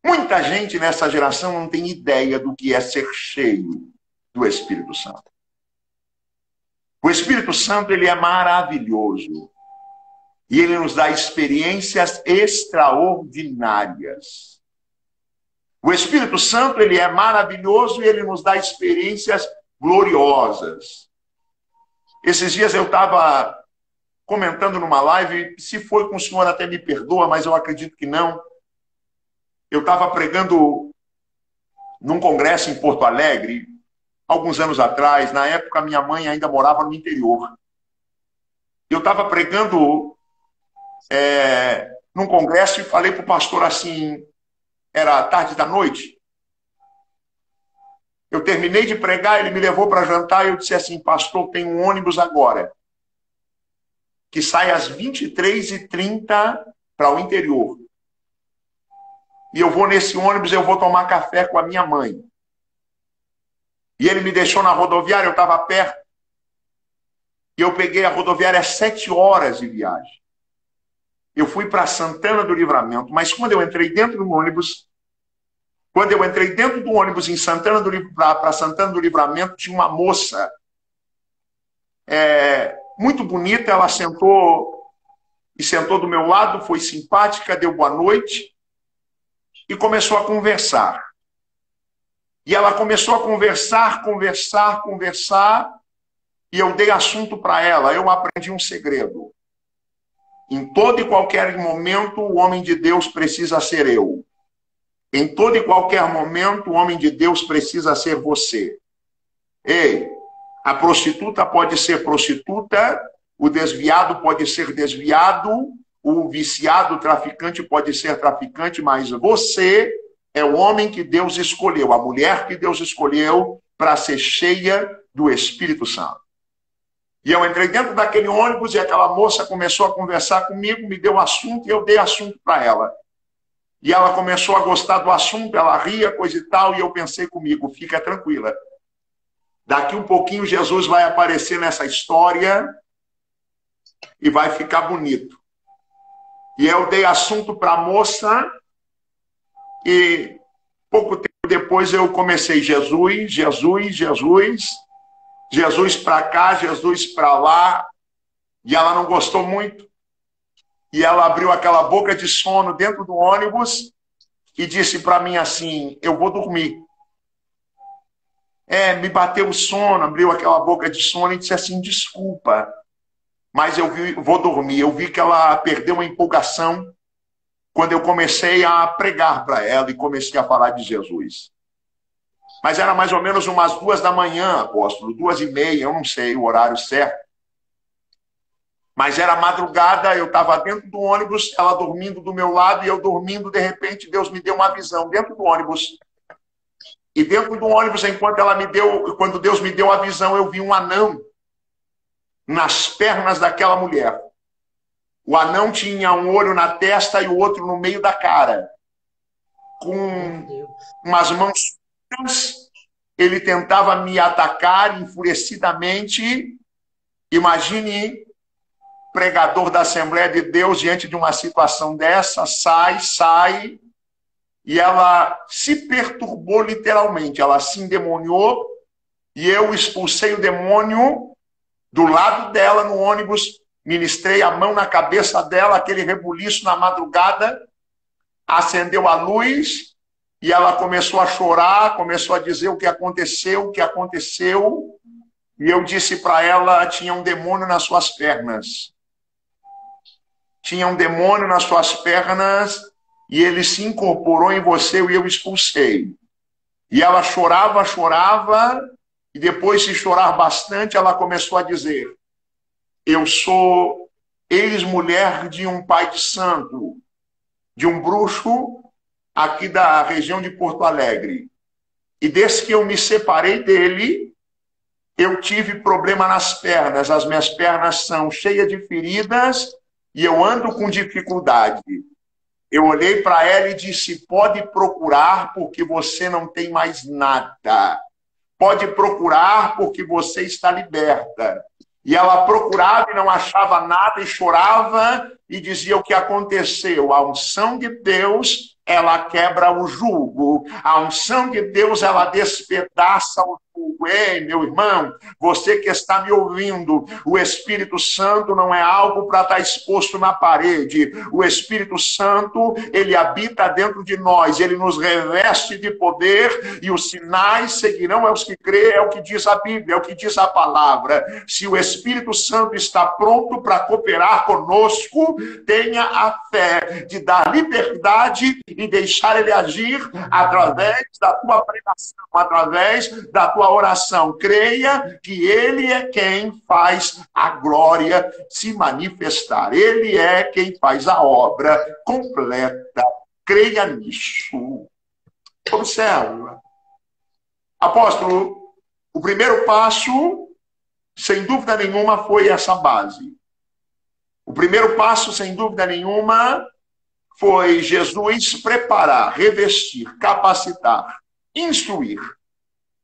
Muita gente nessa geração não tem ideia do que é ser cheio do Espírito Santo. O Espírito Santo, ele é maravilhoso. E ele nos dá experiências extraordinárias. O Espírito Santo, ele é maravilhoso e ele nos dá experiências gloriosas. Esses dias eu estava comentando numa live, se foi com o senhor até me perdoa, mas eu acredito que não. Eu estava pregando num congresso em Porto Alegre, alguns anos atrás. Na época, minha mãe ainda morava no interior. Eu estava pregando num congresso e falei para o pastor assim, era tarde da noite. Eu terminei de pregar, ele me levou para jantar e eu disse assim: pastor, tem um ônibus agora, que sai às 23h30 para o interior. E eu vou nesse ônibus, eu vou tomar café com a minha mãe. E ele me deixou na rodoviária, eu estava perto. E eu peguei a rodoviária às 7 horas de viagem. Eu fui para Santana do Livramento, mas quando eu entrei dentro do ônibus, em Santana para Santana do Livramento, tinha uma moça muito bonita. Ela sentou do meu lado, foi simpática, deu boa noite e começou a conversar. E ela começou a conversar, e eu dei assunto para ela. Eu aprendi um segredo. Em todo e qualquer momento, o homem de Deus precisa ser eu. Em todo e qualquer momento, o homem de Deus precisa ser você. Ei, a prostituta pode ser prostituta, o desviado pode ser desviado, o viciado, o traficante pode ser traficante, mas você é o homem que Deus escolheu, a mulher que Deus escolheu para ser cheia do Espírito Santo. E eu entrei dentro daquele ônibus e aquela moça começou a conversar comigo, me deu assunto e eu dei assunto para ela. E ela começou a gostar do assunto, ela ria, coisa e tal, e eu pensei comigo, fica tranquila. Daqui um pouquinho Jesus vai aparecer nessa história e vai ficar bonito. E eu dei assunto para a moça e pouco tempo depois eu comecei Jesus, Jesus, Jesus, Jesus para cá, Jesus para lá, e ela não gostou muito. E ela abriu aquela boca de sono dentro do ônibus e disse para mim assim, eu vou dormir. Me bateu o sono, abriu aquela boca de sono e disse assim, desculpa, mas vou dormir. Eu vi que ela perdeu uma empolgação quando eu comecei a pregar para ela e comecei a falar de Jesus. Mas era mais ou menos umas 2 da manhã, apóstolo, 2h30, eu não sei o horário certo. Mas era madrugada, eu estava dentro do ônibus, ela dormindo do meu lado e eu dormindo, de repente Deus me deu uma visão dentro do ônibus. E dentro do ônibus, quando Deus me deu a visão, eu vi um anão nas pernas daquela mulher. O anão tinha um olho na testa e o outro no meio da cara. Com umas mãos, ele tentava me atacar enfurecidamente. Imagine, pregador da Assembleia de Deus, diante de uma situação dessa, sai, e ela se perturbou literalmente, ela se endemoniou, e eu expulsei o demônio do lado dela no ônibus, ministrei a mão na cabeça dela, aquele rebuliço na madrugada, acendeu a luz, e ela começou a chorar, começou a dizer o que aconteceu, e eu disse para ela, tinha um demônio nas suas pernas. Tinha um demônio nas suas pernas e ele se incorporou em você e eu expulsei. E ela chorava, e depois de chorar bastante, ela começou a dizer, eu sou ex-mulher de um pai de santo, de um bruxo aqui da região de Porto Alegre. E desde que eu me separei dele, eu tive problema nas pernas. As minhas pernas são cheias de feridas e eu ando com dificuldade. Eu olhei para ela e disse, pode procurar porque você não tem mais nada. Pode procurar porque você está liberta. E ela procurava e não achava nada e chorava e dizia o que aconteceu. A unção de Deus, ela quebra o jugo. A unção de Deus, ela despedaça o jugo. Ei, meu irmão, você que está me ouvindo, o Espírito Santo não é algo para estar exposto na parede. O Espírito Santo, ele habita dentro de nós, ele nos reveste de poder e os sinais seguirão aos que crêem, é o que diz a Bíblia, é o que diz a palavra. Se o Espírito Santo está pronto para cooperar conosco, tenha a fé de dar liberdade e deixar ele agir através da tua pregação, através da tua oração. Creia que ele é quem faz a glória se manifestar. Ele é quem faz a obra completa. Creia nisso. Observa. Apóstolo, o primeiro passo, sem dúvida nenhuma, foi essa base. O primeiro passo, sem dúvida nenhuma, foi Jesus preparar, revestir, capacitar, instruir.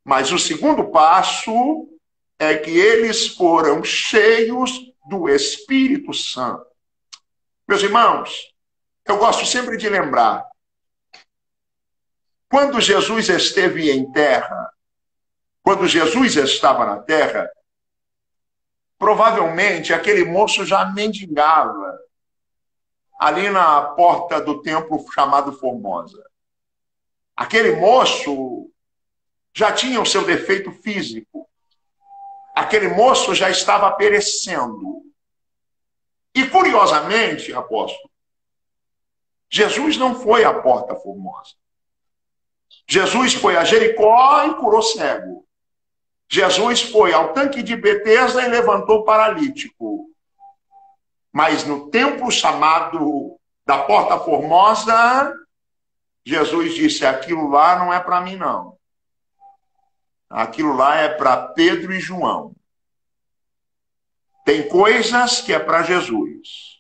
Mas o segundo passo é que eles foram cheios do Espírito Santo. Meus irmãos, eu gosto sempre de lembrar, quando Jesus esteve em terra, quando Jesus estava na terra, provavelmente aquele moço já mendigava ali na porta do templo chamado Formosa. Aquele moço já tinha o seu defeito físico. Aquele moço já estava perecendo. E, curiosamente, apóstolo, Jesus não foi à porta Formosa. Jesus foi a Jericó e curou cego. Jesus foi ao tanque de Betesda e levantou paralítico. Mas no templo chamado da Porta Formosa, Jesus disse, aquilo lá não é para mim, não. Aquilo lá é para Pedro e João. Tem coisas que é para Jesus.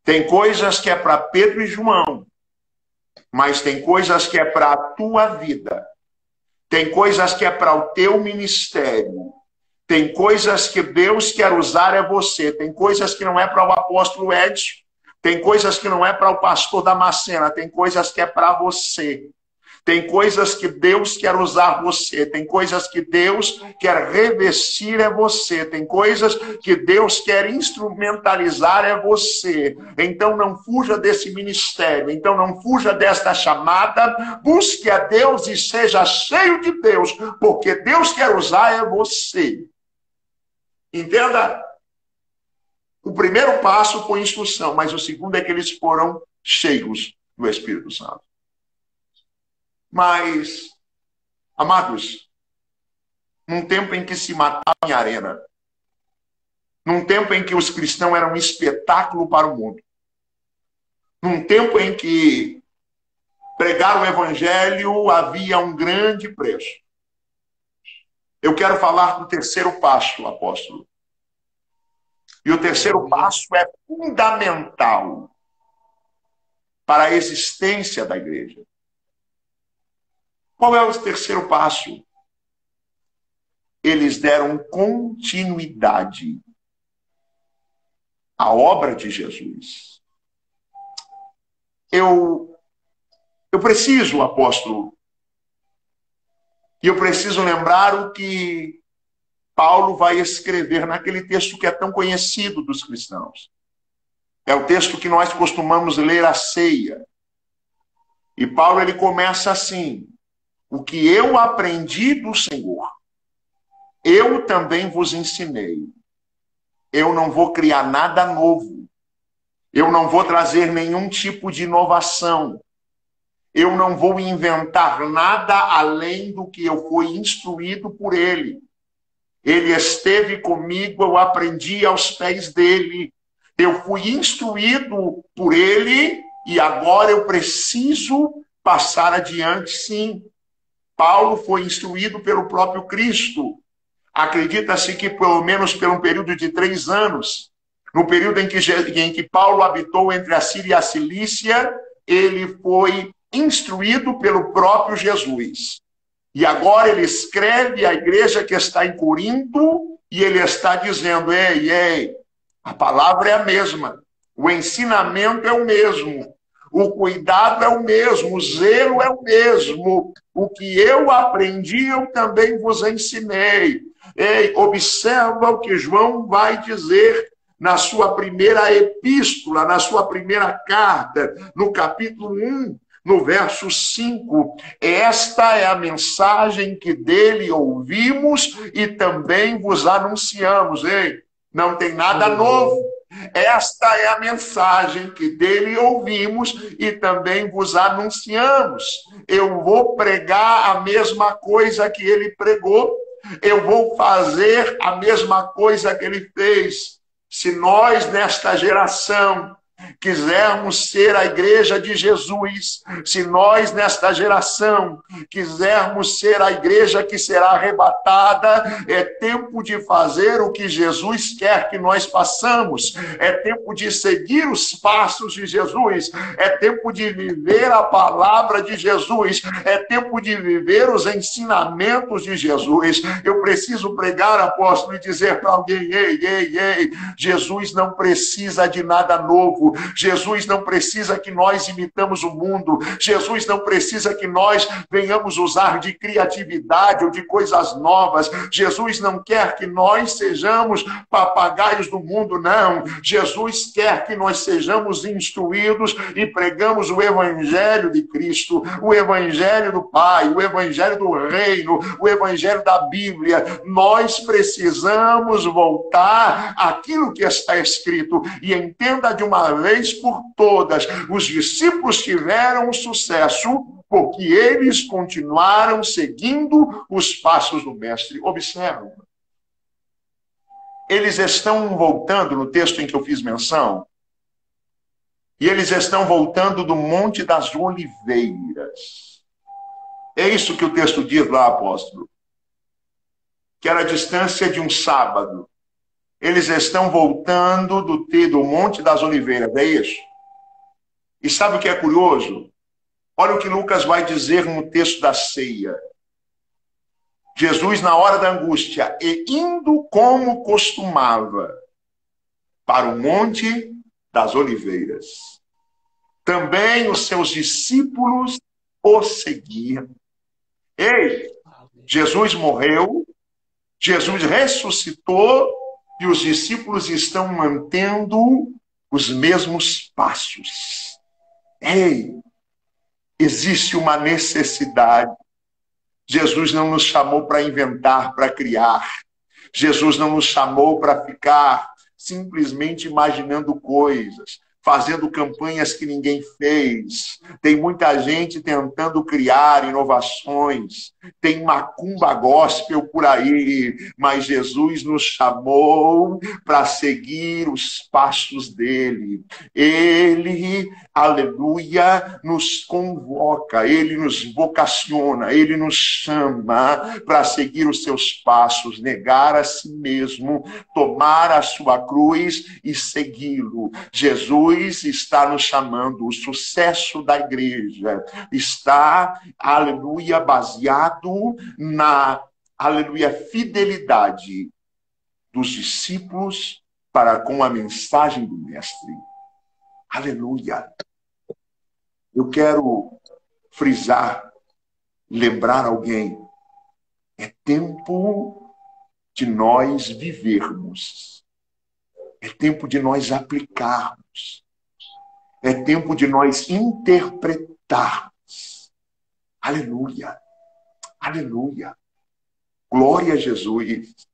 Tem coisas que é para Pedro e João. Mas tem coisas que é para a tua vida. Tem coisas que é para o teu ministério. Tem coisas que Deus quer usar é você. Tem coisas que não é para o apóstolo Edson. Tem coisas que não é para o pastor Damascena. Tem coisas que é para você. Tem coisas que Deus quer usar você. Tem coisas que Deus quer revestir é você. Tem coisas que Deus quer instrumentalizar é você. Então não fuja desse ministério. Então não fuja desta chamada. Busque a Deus e seja cheio de Deus. Porque Deus quer usar é você. Entenda? O primeiro passo foi instrução. Mas o segundo é que eles foram cheios do Espírito Santo. Mas, amados, num tempo em que se matava em arena, num tempo em que os cristãos eram um espetáculo para o mundo, num tempo em que pregar o evangelho havia um grande preço. Eu quero falar do terceiro passo, apóstolo. E o terceiro passo é fundamental para a existência da igreja. Qual é o terceiro passo? Eles deram continuidade à obra de Jesus. Eu preciso, apóstolo, e eu preciso lembrar o que Paulo vai escrever naquele texto que é tão conhecido dos cristãos. É o texto que nós costumamos ler à ceia. E Paulo ele começa assim: o que eu aprendi do Senhor, eu também vos ensinei. Eu não vou criar nada novo. Eu não vou trazer nenhum tipo de inovação. Eu não vou inventar nada além do que eu fui instruído por ele. Ele esteve comigo, eu aprendi aos pés dele. Eu fui instruído por ele e agora eu preciso passar adiante, sim. Paulo foi instruído pelo próprio Cristo. Acredita-se que pelo menos por um período de 3 anos, no período em que Paulo habitou entre a Síria e a Cilícia, ele foi instruído pelo próprio Jesus. E agora ele escreve à igreja que está em Corinto e ele está dizendo: ei, a palavra é a mesma, o ensinamento é o mesmo, o cuidado é o mesmo, o zelo é o mesmo. O que eu aprendi, eu também vos ensinei. Ei, observa o que João vai dizer na sua primeira epístola, na sua primeira carta, no capítulo 1, no verso 5. Esta é a mensagem que dele ouvimos e também vos anunciamos. Ei, não tem nada novo. Esta é a mensagem que dele ouvimos e também vos anunciamos. Eu vou pregar a mesma coisa que ele pregou. Eu vou fazer a mesma coisa que ele fez. Se nós, nesta geração, quisermos ser a igreja de Jesus, se nós, nesta geração, quisermos ser a igreja que será arrebatada, é tempo de fazer o que Jesus quer que nós façamos, é tempo de seguir os passos de Jesus, é tempo de viver a palavra de Jesus, é tempo de viver os ensinamentos de Jesus. Eu preciso pregar, apóstolo, e dizer para alguém: ei, Jesus não precisa de nada novo. Jesus não precisa que nós imitamos o mundo. Jesus não precisa que nós venhamos usar de criatividade ou de coisas novas. Jesus não quer que nós sejamos papagaios do mundo, não. Jesus quer que nós sejamos instruídos e pregamos o evangelho de Cristo, o evangelho do Pai, o evangelho do reino, o evangelho da Bíblia. Nós precisamos voltar àquilo que está escrito. E entenda de uma vez por todas, os discípulos tiveram sucesso porque eles continuaram seguindo os passos do mestre. Observe. Eles estão voltando no texto em que eu fiz menção, e eles estão voltando do Monte das Oliveiras. É isso que o texto diz lá, apóstolo. Que era a distância de um sábado. Eles estão voltando do Monte das Oliveiras, é isso? E sabe o que é curioso? Olha o que Lucas vai dizer no texto da ceia. Jesus, na hora da angústia, e indo como costumava para o Monte das Oliveiras. Também os seus discípulos o seguiam. Ei, Jesus morreu, Jesus ressuscitou e os discípulos estão mantendo os mesmos passos. Ei, existe uma necessidade. Jesus não nos chamou para inventar, para criar. Jesus não nos chamou para ficar simplesmente imaginando coisas, fazendo campanhas que ninguém fez. Tem muita gente tentando criar inovações. Tem macumba gospel por aí, mas Jesus nos chamou para seguir os passos dele. Ele, aleluia, nos convoca, ele nos vocaciona, ele nos chama para seguir os seus passos, negar a si mesmo, tomar a sua cruz e segui-lo. Jesus está nos chamando, o sucesso da igreja está, aleluia, baseado na, aleluia, fidelidade dos discípulos para com a mensagem do mestre. Aleluia. Eu quero frisar, lembrar alguém, é tempo de nós vivermos. É tempo de nós aplicarmos. É tempo de nós interpretarmos. Aleluia. Aleluia. Glória a Jesus.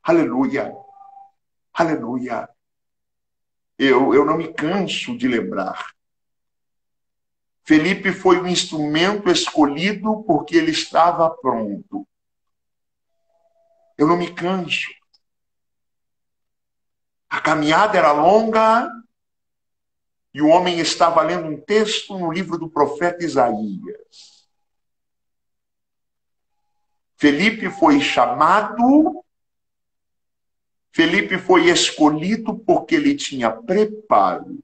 Aleluia. Aleluia. Eu não me canso de lembrar. Felipe foi um instrumento escolhido porque ele estava pronto. Eu não me canso. A caminhada era longa e o homem estava lendo um texto no livro do profeta Isaías. Felipe foi chamado, Felipe foi escolhido porque ele tinha preparo.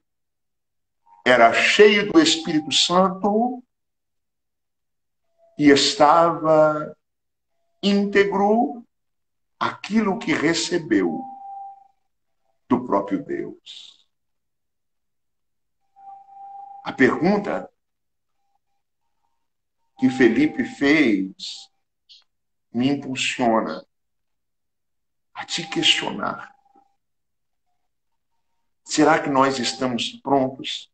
Era cheio do Espírito Santo e estava íntegro aquilo que recebeu do próprio Deus. A pergunta que Felipe fez me impulsiona a te questionar. Será que nós estamos prontos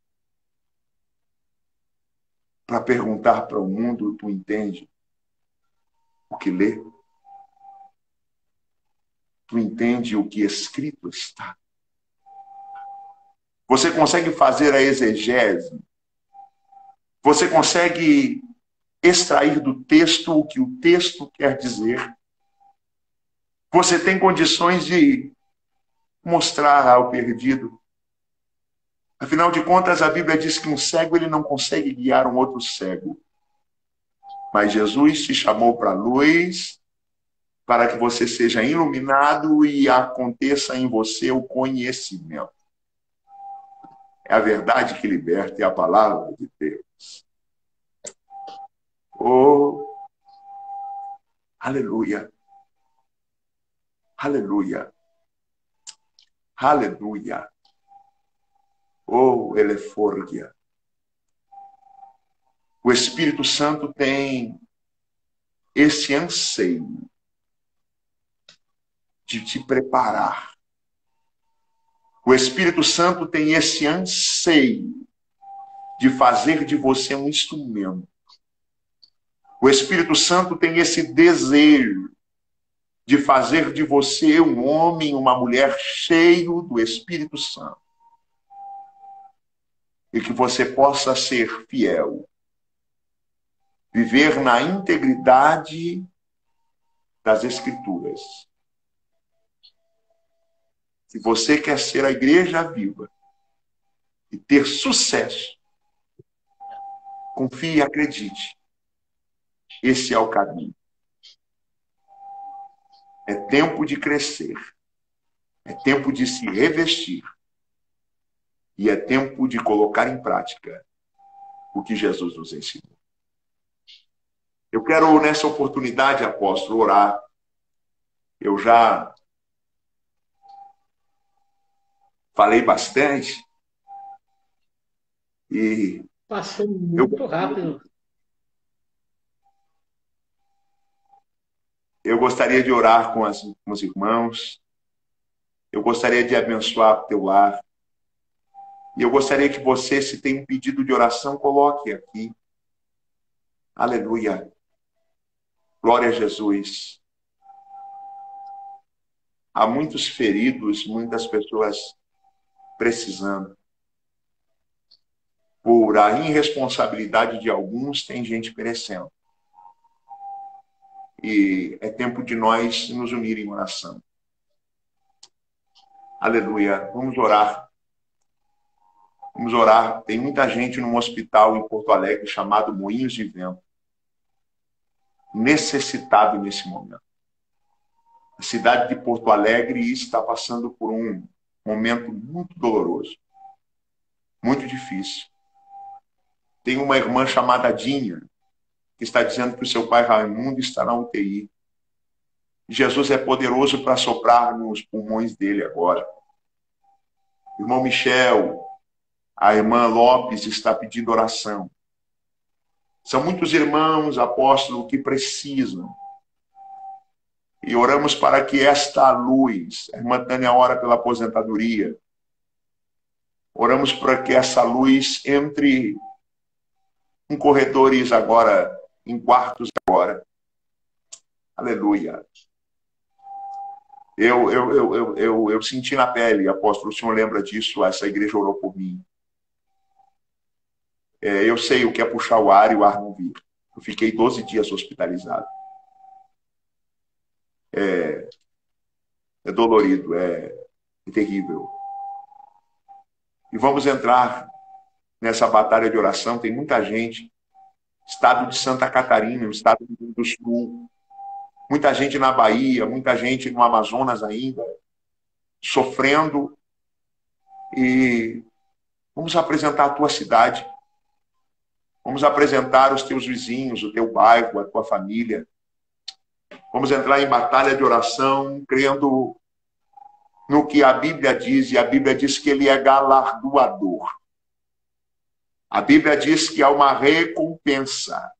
para perguntar para o mundo: tu entende o que lê? Tu entende o que escrito está? Você consegue fazer a exegese? Você consegue extrair do texto o que o texto quer dizer? Você tem condições de mostrar ao perdido? Afinal de contas, a Bíblia diz que um cego ele não consegue guiar um outro cego. Mas Jesus te chamou para a luz, para que você seja iluminado e aconteça em você o conhecimento. É a verdade que liberta, é a palavra de Deus. Oh, aleluia. Aleluia. Aleluia. Oh, eleforgia. O Espírito Santo tem esse anseio de te preparar. O Espírito Santo tem esse anseio de fazer de você um instrumento. O Espírito Santo tem esse desejo de fazer de você um homem, uma mulher cheio do Espírito Santo. E que você possa ser fiel. Viver na integridade das Escrituras. Se você quer ser a igreja viva e ter sucesso, confie e acredite Esse é o caminho. É tempo de crescer. É tempo de se revestir. E é tempo de colocar em prática o que Jesus nos ensinou. Eu quero, nessa oportunidade, apóstolo, orar. Eu já falei bastante. E Passou muito rápido. Eu gostaria de orar com os irmãos. Eu gostaria de abençoar o teu lar. E eu gostaria que você, se tem um pedido de oração, coloque aqui. Aleluia. Glória a Jesus. Há muitos feridos, muitas pessoas precisando. Por a irresponsabilidade de alguns, tem gente perecendo. E é tempo de nós nos unir em oração. Aleluia. Vamos orar. Vamos orar. Tem muita gente num hospital em Porto Alegre chamado Moinhos de Vento, necessitado nesse momento. A cidade de Porto Alegre está passando por um momento muito doloroso, muito difícil. Tem uma irmã chamada Dinha, que está dizendo que o seu pai Raimundo está na UTI. Jesus é poderoso para soprar nos pulmões dele agora. O irmão Michel, a irmã Lopes está pedindo oração. São muitos irmãos, apóstolos, que precisam. E oramos para que esta luz, a irmã Tânia ora pela aposentadoria. Oramos para que essa luz entre em corredores agora, em quartos agora. Aleluia. Eu senti na pele, apóstolo, o senhor lembra disso? Essa igreja orou por mim. Eu sei o que é puxar o ar e o ar não vir. Eu fiquei 12 dias hospitalizado. É dolorido, é terrível. E vamos entrar nessa batalha de oração. Tem muita gente. Estado de Santa Catarina, estado do Rio Grande do Sul. Muita gente na Bahia, muita gente no Amazonas ainda, sofrendo. E vamos apresentar a tua cidade. Vamos apresentar os teus vizinhos, o teu bairro, a tua família. Vamos entrar em batalha de oração, crendo no que a Bíblia diz. E a Bíblia diz que ele é galardoador. A Bíblia diz que há uma recompensa.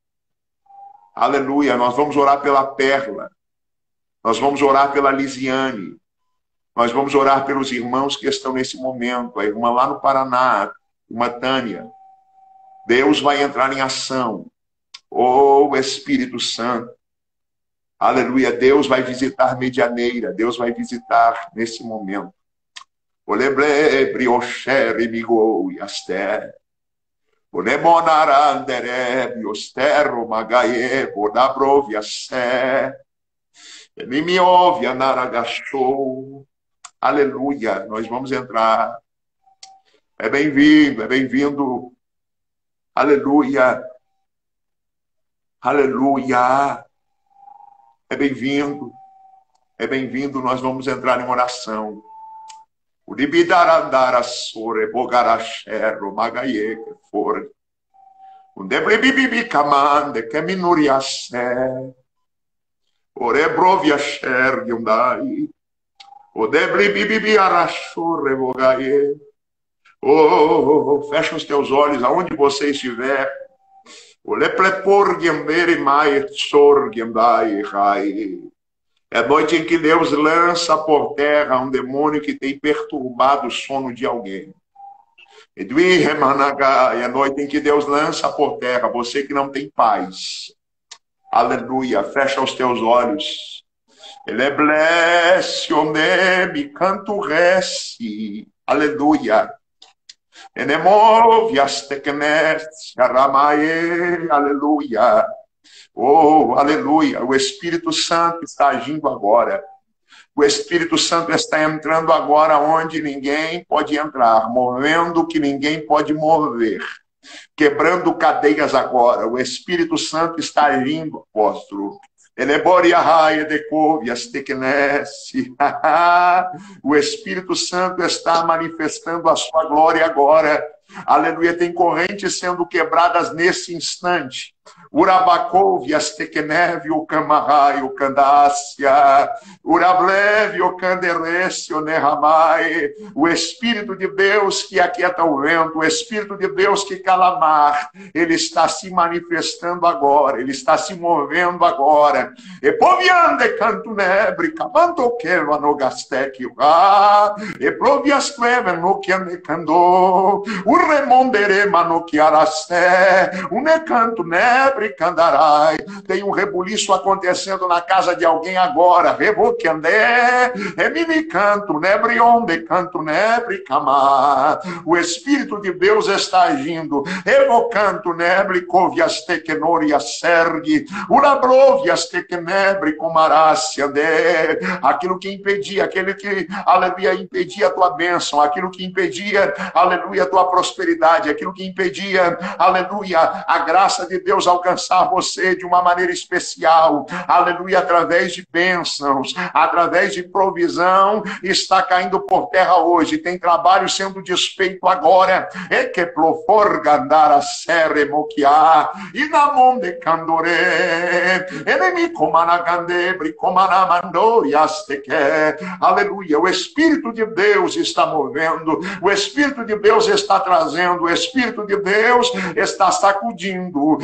Aleluia. Nós vamos orar pela Perla. Nós vamos orar pela Lisiane. Nós vamos orar pelos irmãos que estão nesse momento. A irmã lá no Paraná, a irmã Tânia. Deus vai entrar em ação. Oh, Espírito Santo. Aleluia. Deus vai visitar Medianeira. Deus vai visitar nesse momento. Olebre, brioche, migo e asté. Olemonarandere, biosterro, magaie, bodabrovia sé. Ele me ouve, anaragachou. Aleluia. Nós vamos entrar. É bem-vindo, é bem-vindo. Aleluia. Aleluia. É bem-vindo. É bem-vindo. Nós vamos entrar em oração. O libidarandara sore bogaraxero magaie que for. O debribibi camande que minuriassé. Orebrovia xer yundai. O debribibi arachore bogaie. Oh, fecha os teus olhos aonde você estiver. O leplepor gembere mai sor gembai rai. É noite em que Deus lança por terra um demônio que tem perturbado o sono de alguém. É noite em que Deus lança por terra você que não tem paz. Aleluia. Fecha os teus olhos. Ele é blesse onde me canto rece. Aleluia. Enemove as tequenes, aramae, aleluia. Oh, aleluia. O Espírito Santo está agindo agora. O Espírito Santo está entrando agora onde ninguém pode entrar, movendo o que ninguém pode mover. quebrando cadeias agora. O Espírito Santo está agindo, apóstolo. Eleboria raia de covias tequenese. O Espírito Santo está manifestando a sua glória agora. Aleluia, tem correntes sendo quebradas nesse instante. Urabacovias tequeneve o camarrai o candácia. Urableve o canderece o nerramai. O Espírito de Deus que aquieta o vento, o Espírito de Deus que cala a mar, ele está se manifestando agora, ele está se movendo agora. E poviande canto nebre, camanto queva no gastec, e provias cleven no que anecandou, o remondere mano que arasté, o necanto nebre candarai. Tem um rebuliço acontecendo na casa de alguém agora. Revoque andé, emini canto nebre onde canto nebre camar. O Espírito de Deus está agindo. Evocando nebre covias tequenorias sergue, urabrovias tequenebre comarácia andé. Aquilo que impedia, aquele que, aleluia, impedia a tua bênção, aquilo que impedia, aleluia, a tua prosperidade, aquilo que impedia, aleluia, a graça de Deus alcançar você de uma maneira especial, aleluia, através de bênçãos, através de provisão, está caindo por terra hoje. Tem trabalho sendo desfeito agora. E que proforga andar a serre moquia e na monde candore enemi comanagandebre comanamandoias te quer. Aleluia, o Espírito de Deus está movendo, o Espírito de Deus está trazendo, o Espírito de Deus está sacudindo.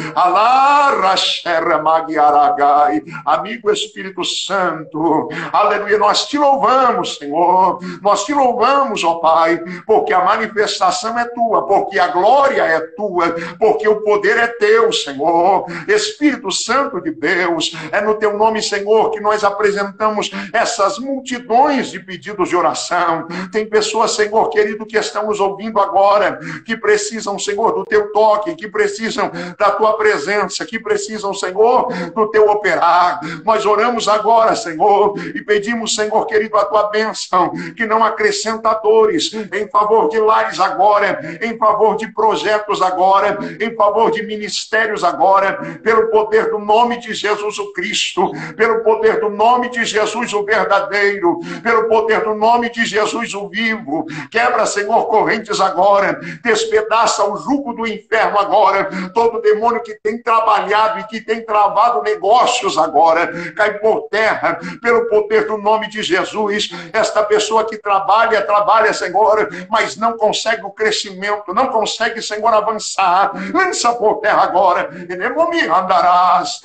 Amigo Espírito Santo, aleluia, nós te louvamos, Senhor, nós te louvamos, ó Pai, porque a manifestação é tua, porque a glória é tua, porque o poder é teu, Senhor. Espírito Santo de Deus, é no teu nome, Senhor, que nós apresentamos essas multidões de pedidos de oração. Tem pessoas, Senhor querido, que estão nos ouvindo agora, que precisam, Senhor, do teu toque, que precisam da tua presença, que precisam, Senhor, do teu operar. Nós oramos agora, Senhor, e pedimos, Senhor querido, a tua bênção, que não acrescenta dores, em favor de lares agora, em favor de projetos agora, em favor de ministérios agora, pelo poder do nome de Jesus o Cristo, pelo poder do nome de Jesus o verdadeiro, pelo poder do nome de Jesus o vivo. Quebra, Senhor, correntes agora, despedaça o jugo do inferno agora, todo demônio que tem trabalhado e que tem travado negócios agora, cai por terra, pelo poder do nome de Jesus. Esta pessoa que trabalha, Senhor, mas não consegue o crescimento, não consegue, Senhor, avançar, lança por terra agora, andarás,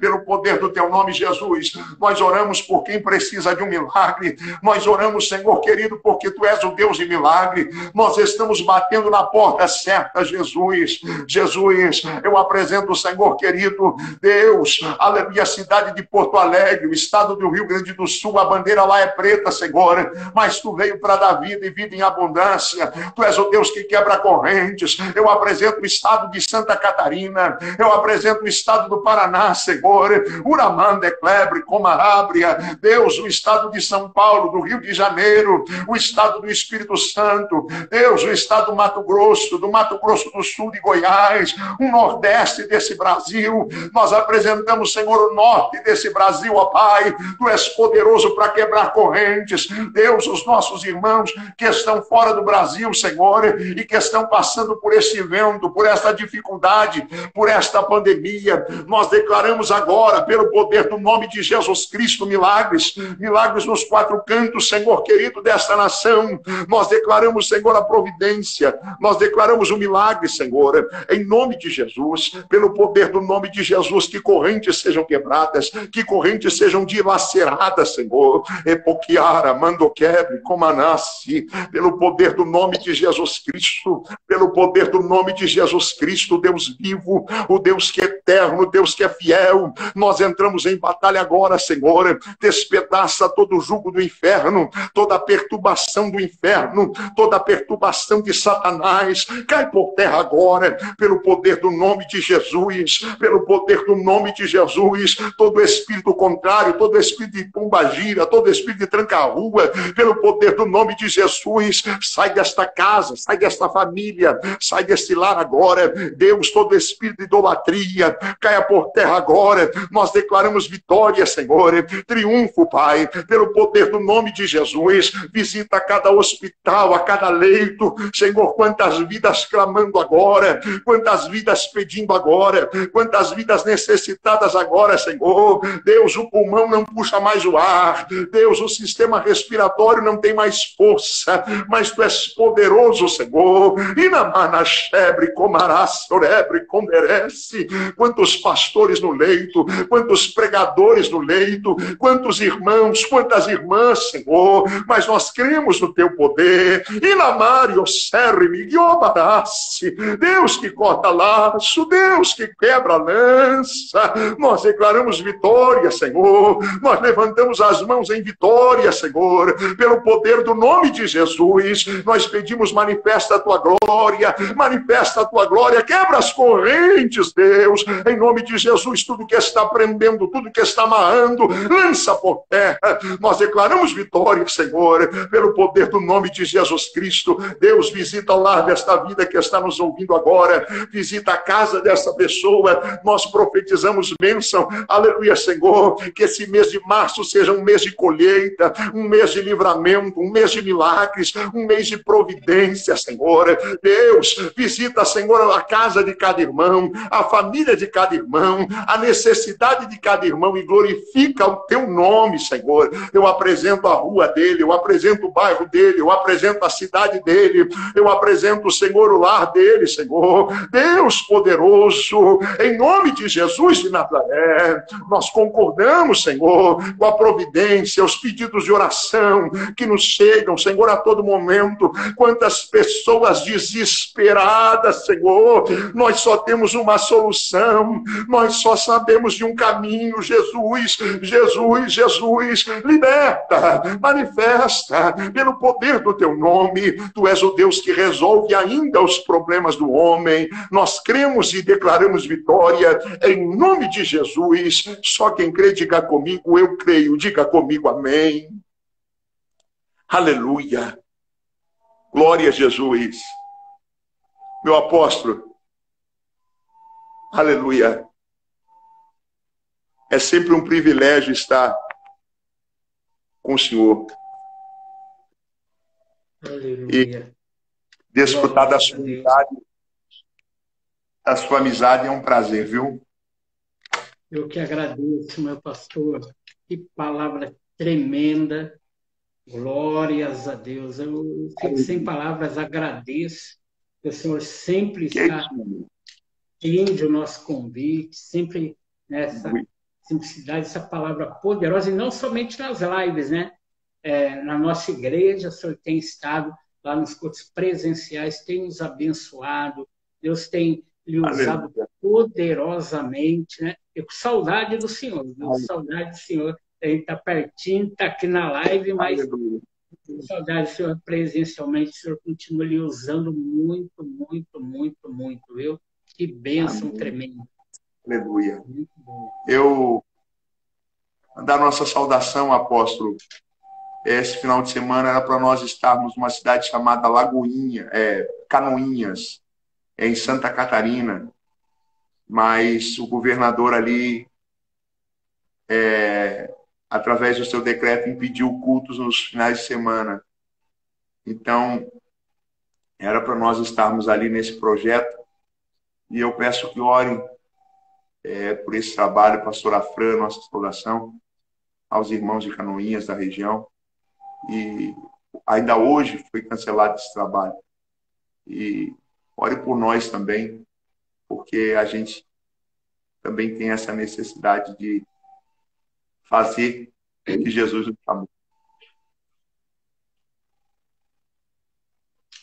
pelo poder do teu nome, Jesus. Nós oramos por quem precisa de um milagre, nós oramos, Senhor querido, porque tu és o Deus de milagre. Nós estamos batendo na porta certa, Jesus. Jesus, eu apresento, Senhor querido, Deus, aleluia, a cidade de Porto Alegre, o estado do Rio Grande do Sul, a bandeira lá é preta, Senhor, mas tu veio para dar vida e vida em abundância. Tu és o Deus que quebra correntes. Eu apresento o estado de Santa Catarina, eu apresento o estado do Paraná, Senhor, Uramanda, Clebre, Comarábria, Deus, o estado de São Paulo, do Rio de Janeiro, o estado do Espírito Santo, Deus, o estado do Mato Grosso do Sul de Goiás, o nordeste desse Brasil. Nós apresentamos, Senhor, o norte desse Brasil, ó Pai. Tu és poderoso para quebrar correntes. Deus, os nossos irmãos que estão fora do Brasil, Senhor, e que estão passando por esse vento, por esta dificuldade, por esta pandemia, nós declaramos agora, pelo poder do nome de Jesus Cristo, milagres nos quatro cantos, Senhor querido, desta nação. Nós declaramos, Senhor, a providência, nós declaramos o milagre, Senhor, em nome de Jesus, pelo poder do nome de Jesus, que correntes sejam quebradas, que correntes sejam dilaceradas, Senhor, epoquiara, mandoquebre, comanassi, pelo poder do nome de Jesus Cristo, pelo poder do nome de Jesus Cristo, Deus vivo, o Deus que é eterno, o Deus que é fiel. Nós entramos em batalha agora, Senhor, despedaça todo o jugo do inferno, toda a perturbação do inferno, inferno, toda perturbação de Satanás, cai por terra agora, pelo poder do nome de Jesus, pelo poder do nome de Jesus, todo espírito contrário, todo espírito de pombagira, todo espírito de tranca-rua, pelo poder do nome de Jesus, sai desta casa, sai desta família, sai deste lar agora, Deus, todo espírito de idolatria, caia por terra agora, nós declaramos vitória, Senhor, triunfo, Pai, pelo poder do nome de Jesus, visita cada hospital, a cada leito, Senhor, quantas vidas clamando agora, quantas vidas pedindo agora, quantas vidas necessitadas agora, Senhor, Deus, o pulmão não puxa mais o ar, Deus, o sistema respiratório não tem mais força, mas Tu és poderoso, Senhor, e na manachebre, comarás, orebre, comerece, quantos pastores no leito, quantos pregadores no leito, quantos irmãos, quantas irmãs, Senhor, mas nós cremos no Teu poder, e na Mario serve, Deus que corta laço, Deus que quebra lança, nós declaramos vitória, Senhor, nós levantamos as mãos em vitória, Senhor, pelo poder do nome de Jesus, nós pedimos, manifesta a Tua glória, quebra as correntes, Deus, em nome de Jesus, tudo que está prendendo, tudo que está amarrando, lança por terra, nós declaramos vitória, Senhor, pelo poder do nome de Jesus Cristo. Deus, visita o lar desta vida que está nos ouvindo agora, visita a casa dessa pessoa, nós profetizamos bênção, aleluia, Senhor, que esse mês de março seja um mês de colheita, um mês de livramento, um mês de milagres, um mês de providência, Senhor. Deus, visita, Senhor, a casa de cada irmão, a família de cada irmão, a necessidade de cada irmão, e glorifica o Teu nome, Senhor. Eu apresento a rua dele, eu apresento o bairro dele, eu apresento a cidade dele, eu apresento, Senhor, o lar dele, Senhor. Deus poderoso, em nome de Jesus de Nazaré, nós concordamos, Senhor, com a providência, os pedidos de oração que nos chegam, Senhor, a todo momento. Quantas pessoas desesperadas, Senhor, nós só temos uma solução, nós só sabemos de um caminho, Jesus, Jesus, Jesus, liberta, manifesta, pelo poder do Teu nome, Tu és o Deus que resolve ainda os problemas do homem, nós cremos e declaramos vitória, em nome de Jesus. Só quem crê, diga comigo, eu creio, diga comigo, amém. Aleluia, glória a Jesus. Meu apóstolo, aleluia, é sempre um privilégio estar com o Senhor. Aleluia. E desfrutar da sua amizade. A sua amizade é um prazer, viu? Eu que agradeço, meu pastor. Que palavra tremenda. Glórias a Deus. Eu fico sem palavras, agradeço. Que o Senhor sempre está atende o nosso convite, sempre nessa simplicidade, essa palavra poderosa, e não somente nas lives, né? Na nossa igreja, o Senhor tem estado lá nos cultos presenciais, tem nos abençoado, Deus tem lhe usado poderosamente, né? Eu com saudade do Senhor, viu? Saudade do Senhor, a gente está pertinho, está aqui na live, mas com saudade do Senhor presencialmente, o Senhor continua lhe usando muito, muito, muito, muito, viu? Que bênção tremenda. Aleluia. Eu dar nossa saudação, apóstolo. Esse final de semana era para nós estarmos numa cidade chamada Lagoinha, Canoinhas, em Santa Catarina, mas o governador ali, através do seu decreto, impediu cultos nos finais de semana. Então, era para nós estarmos ali nesse projeto, e eu peço que orem por esse trabalho, pastora Fran, nossa saudação, aos irmãos de Canoinhas da região. E ainda hoje foi cancelado esse trabalho. E ore por nós também, porque a gente também tem essa necessidade de fazer o que Jesus nos chamou.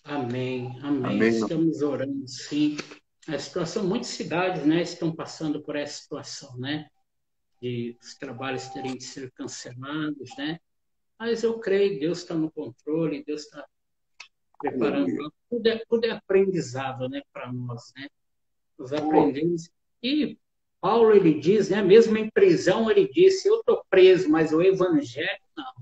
Amém, amém. Estamos orando, sim. A situação, muitas cidades, né, estão passando por essa situação, né, de os trabalhos terem de ser cancelados, né, mas eu creio que Deus está no controle, Deus está preparando. Tudo é aprendizado, né, para nós, né? Nós aprendemos. E Paulo, ele diz, né, mesmo em prisão, ele disse, eu estou preso, mas o evangelho não.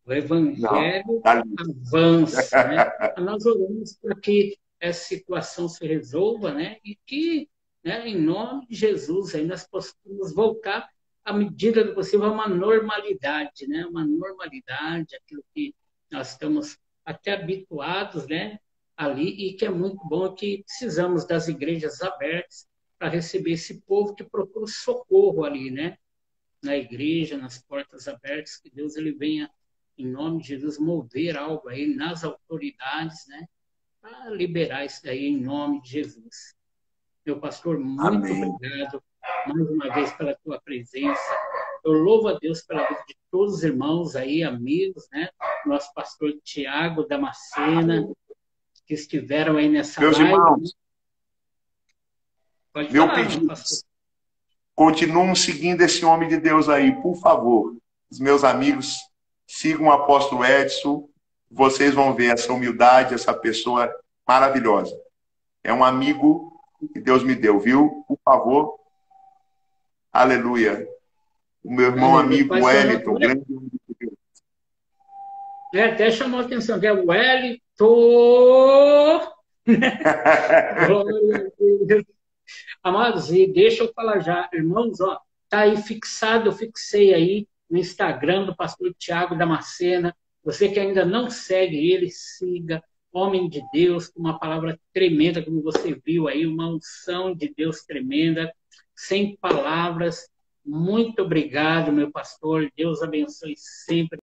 O Não, evangelho tá ali. avança, né? Nós oramos para que essa situação se resolva, né? E que, né, em nome de Jesus, aí nós possamos voltar à medida do possível a uma normalidade, né? Uma normalidade, aquilo que nós estamos até habituados, né? Ali, e que é muito bom, que precisamos das igrejas abertas para receber esse povo que procura socorro ali, né? Na igreja, nas portas abertas, que Deus ele venha, em nome de Jesus, mover algo aí nas autoridades, né? Para liberar isso daí em nome de Jesus. Meu pastor, muito Amém. obrigado mais uma vez pela tua presença. Eu louvo a Deus pela vida de todos os irmãos aí, amigos, né? Nosso pastor Tiago Damascena, que estiveram aí nessa Meus live. irmãos, Pode meu falar, meu pedido, pastor. continuem seguindo esse homem de Deus aí, por favor. Os meus amigos, sigam o apóstolo Edson. Vocês vão ver essa humildade, essa pessoa maravilhosa. É um amigo que Deus me deu, viu? Por favor. Aleluia. O meu irmão Aleluia. amigo Wellington, grande homem de Deus. Até chamou a atenção, que é o Wellington. Glória a Deus. Amados, e deixa eu falar já, irmãos, ó, tá aí fixado, eu fixei aí no Instagram do pastor Tiago Damascena. Você que ainda não segue ele, siga. Homem de Deus, com uma palavra tremenda, como você viu aí, uma unção de Deus tremenda, sem palavras. Muito obrigado, meu pastor. Deus abençoe sempre.